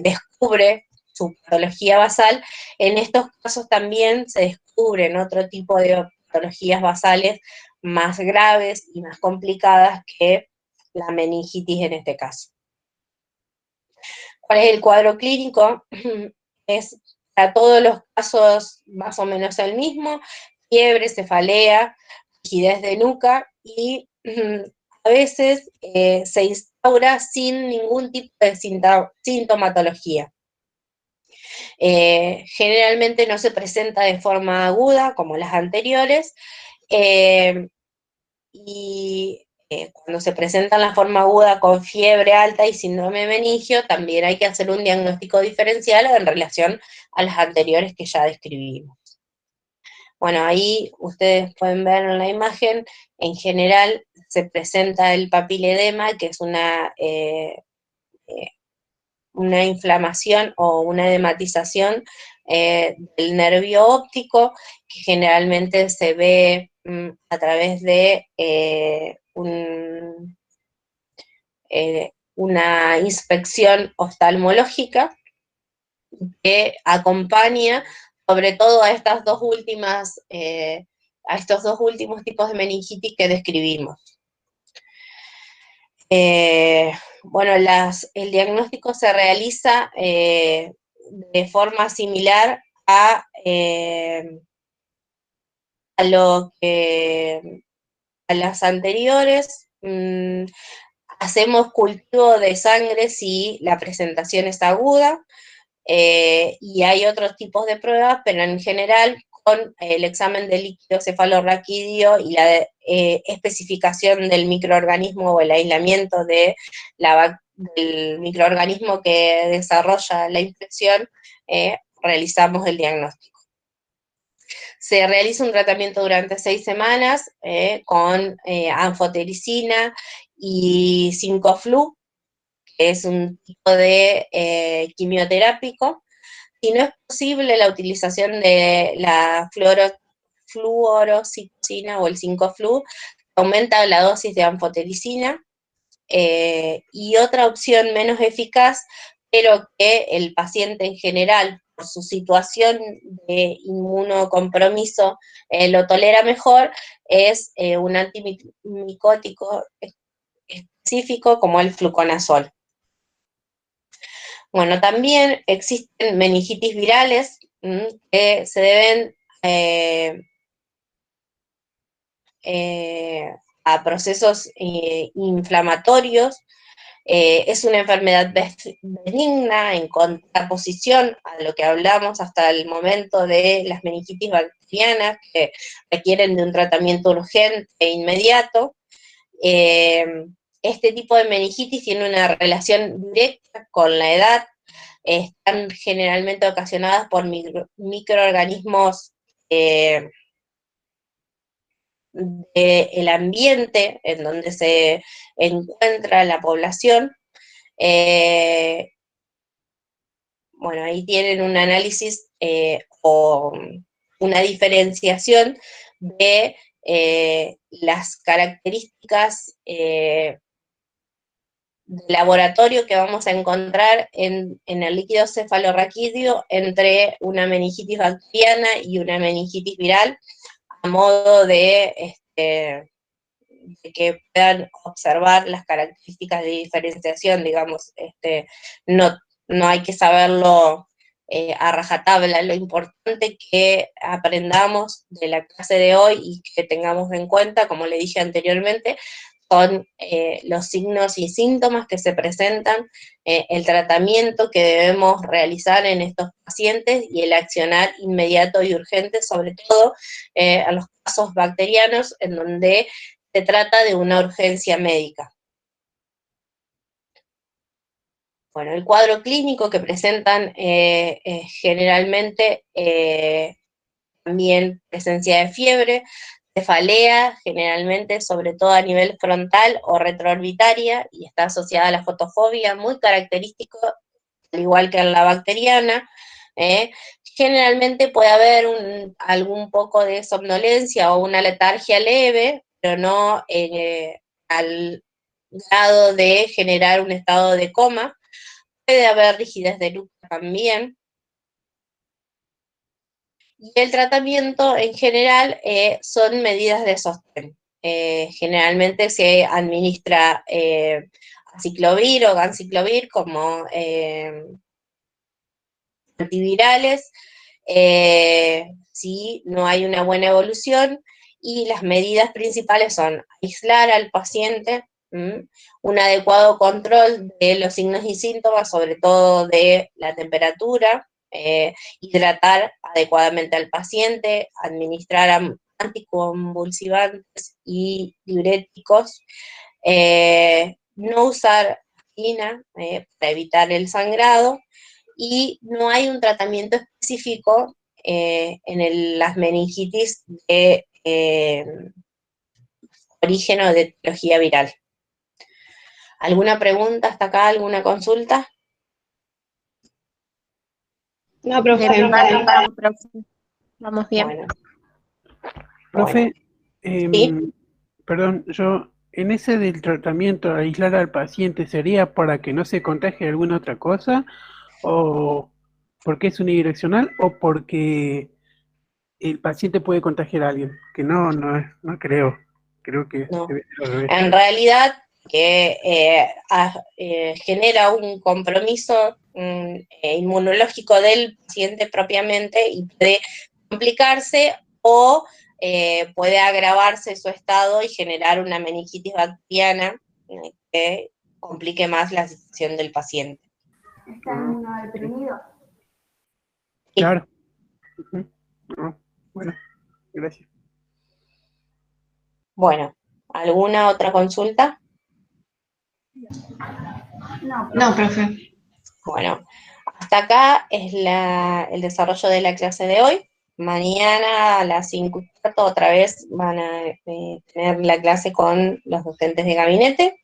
[SPEAKER 1] descubre su patología basal. En estos casos también se descubren otro tipo de patologías basales más graves y más complicadas que la meningitis en este caso. ¿Cuál es el cuadro clínico? Es para todos los casos más o menos el mismo: fiebre, cefalea, rigidez de nuca y a veces se instaura sin ningún tipo de sintomatología. Generalmente no se presenta de forma aguda como las anteriores, y cuando se presenta en la forma aguda con fiebre alta y síndrome meningio, también hay que hacer un diagnóstico diferencial en relación a las anteriores que ya describimos. Bueno, ahí ustedes pueden ver en la imagen, en general se presenta el papiledema, que es una inflamación o una edematización del nervio óptico, que generalmente se ve a través de una inspección oftalmológica que acompaña sobre todo a estos dos últimos tipos de meningitis que describimos. Bueno, el diagnóstico se realiza de forma similar a las anteriores. Hacemos cultivo de sangre si la presentación es aguda, y hay otros tipos de pruebas, pero en general con el examen del líquido cefalorraquídeo y la especificación del microorganismo o el aislamiento del microorganismo que desarrolla la infección, realizamos el diagnóstico. Se realiza un tratamiento durante 6 semanas con anfotericina y 5-FLU, que es un tipo de quimioterápico. Si no es posible la utilización de la fluorocicina o el 5-FLU, aumenta la dosis de anfotericina. Y otra opción menos eficaz, pero que el paciente en general, por su situación de inmunocompromiso, lo tolera mejor, es un antimicótico específico como el fluconazol. Bueno, también existen meningitis virales que se deben a procesos inflamatorios. Es una enfermedad benigna en contraposición a lo que hablamos hasta el momento de las meningitis bacterianas, que requieren de un tratamiento urgente e inmediato. Este tipo de meningitis tiene una relación directa con la edad, están generalmente ocasionadas por microorganismos del ambiente en donde se encuentra la población. Bueno, ahí tienen un análisis o una diferenciación de las características de laboratorio que vamos a encontrar en el líquido cefalorraquídeo entre una meningitis bacteriana y una meningitis viral, a modo de que puedan observar las características de diferenciación, digamos. No hay que saberlo a rajatabla. Lo importante que aprendamos de la clase de hoy y que tengamos en cuenta, como le dije anteriormente, son los signos y síntomas que se presentan, el tratamiento que debemos realizar en estos pacientes y el accionar inmediato y urgente, sobre todo a los casos bacterianos en donde se trata de una urgencia médica. Bueno, el cuadro clínico que presentan generalmente también presencia de fiebre, cefalea, generalmente sobre todo a nivel frontal o retroorbitaria, y está asociada a la fotofobia, muy característico, al igual que en la bacteriana. Generalmente puede haber algún poco de somnolencia o una letargia leve, pero no al grado de generar un estado de coma. Puede haber rigidez de nuca también. Y el tratamiento en general son medidas de sostén. Generalmente se administra aciclovir o ganciclovir como antivirales, si no hay una buena evolución, y las medidas principales son aislar al paciente, un adecuado control de los signos y síntomas, sobre todo de la temperatura, hidratar adecuadamente al paciente, administrar anticonvulsivantes y diuréticos, no usar aspirina para evitar el sangrado, y no hay un tratamiento específico en las meningitis de origen o de etiología viral. ¿Alguna pregunta hasta acá? ¿Alguna consulta?
[SPEAKER 3] No, profe, vamos bien.
[SPEAKER 1] Bueno.
[SPEAKER 5] Profe,
[SPEAKER 1] ¿Sí?
[SPEAKER 5] perdón, en ese del tratamiento, aislar al paciente, ¿sería para que no se contagie alguna otra cosa? ¿O porque es unidireccional? ¿O porque el paciente puede contagiar a alguien? Que no creo. Creo que
[SPEAKER 1] No.
[SPEAKER 5] debe ser al revés.
[SPEAKER 1] En realidad, genera un compromiso inmunológico del paciente propiamente y puede complicarse o puede agravarse su estado y generar una meningitis bacteriana que complique más la situación del paciente.
[SPEAKER 2] ¿Está inmunodeprimido?
[SPEAKER 5] Claro. No, bueno, gracias.
[SPEAKER 1] Bueno, ¿alguna otra consulta?
[SPEAKER 4] No, profe.
[SPEAKER 1] Bueno, hasta acá es el desarrollo de la clase de hoy. mañana a las 5:15 otra vez van a tener la clase con los docentes de gabinete.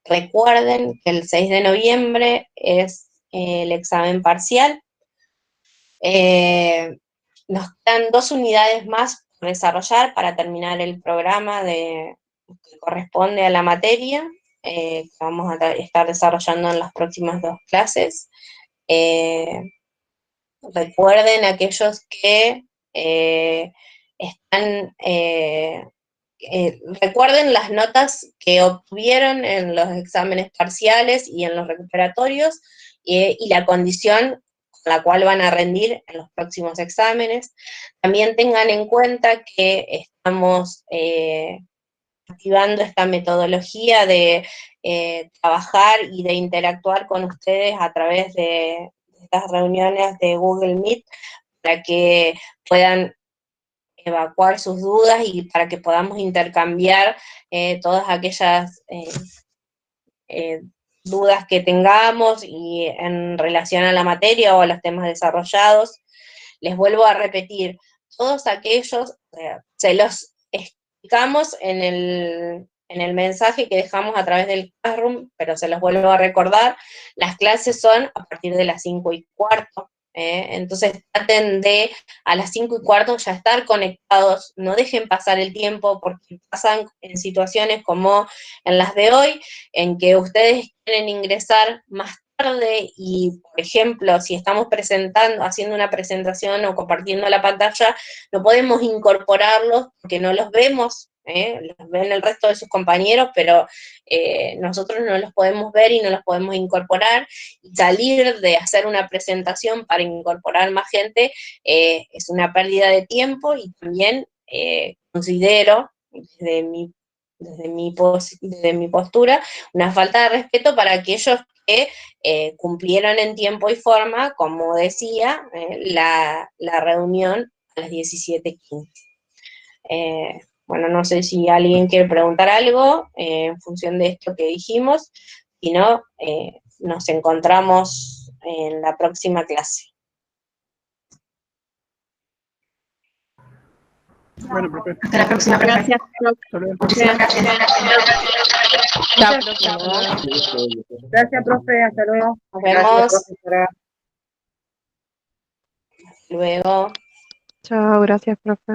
[SPEAKER 1] Recuerden que el 6 de noviembre es el examen parcial. Nos quedan 2 unidades más por desarrollar para terminar el programa que corresponde a la materia, que vamos a estar desarrollando en las próximas 2 clases. Recuerden aquellos que recuerden las notas que obtuvieron en los exámenes parciales y en los recuperatorios y la condición con la cual van a rendir en los próximos exámenes. También tengan en cuenta que estamos activando esta metodología de trabajar y de interactuar con ustedes a través de estas reuniones de Google Meet para que puedan evacuar sus dudas y para que podamos intercambiar todas aquellas dudas que tengamos y en relación a la materia o a los temas desarrollados. Les vuelvo a repetir, todos aquellos, se los explicamos en el mensaje que dejamos a través del Classroom, pero se los vuelvo a recordar, las clases son a partir de las 5:15, entonces traten de a las 5:15 ya estar conectados, no dejen pasar el tiempo, porque pasan en situaciones como en las de hoy, en que ustedes quieren ingresar más tarde y, por ejemplo, si estamos haciendo una presentación o compartiendo la pantalla, no podemos incorporarlos porque no los vemos, los ven el resto de sus compañeros, pero nosotros no los podemos ver y no los podemos incorporar, y salir de hacer una presentación para incorporar más gente es una pérdida de tiempo y también considero, desde mi postura, una falta de respeto para aquellos que cumplieron en tiempo y forma, como decía, la reunión a las 17:15. Bueno, no sé si alguien quiere preguntar algo en función de esto que dijimos, si no, nos encontramos en la próxima clase.
[SPEAKER 5] Bueno, profe.
[SPEAKER 4] Hasta la próxima, profe.
[SPEAKER 3] Gracias, profe.
[SPEAKER 5] Hasta luego.
[SPEAKER 4] Muchísimas gracias.
[SPEAKER 7] Gracias, profe. Hasta luego.
[SPEAKER 1] Nos vemos.
[SPEAKER 7] Profesora.
[SPEAKER 1] Luego.
[SPEAKER 3] Chao, gracias, profe.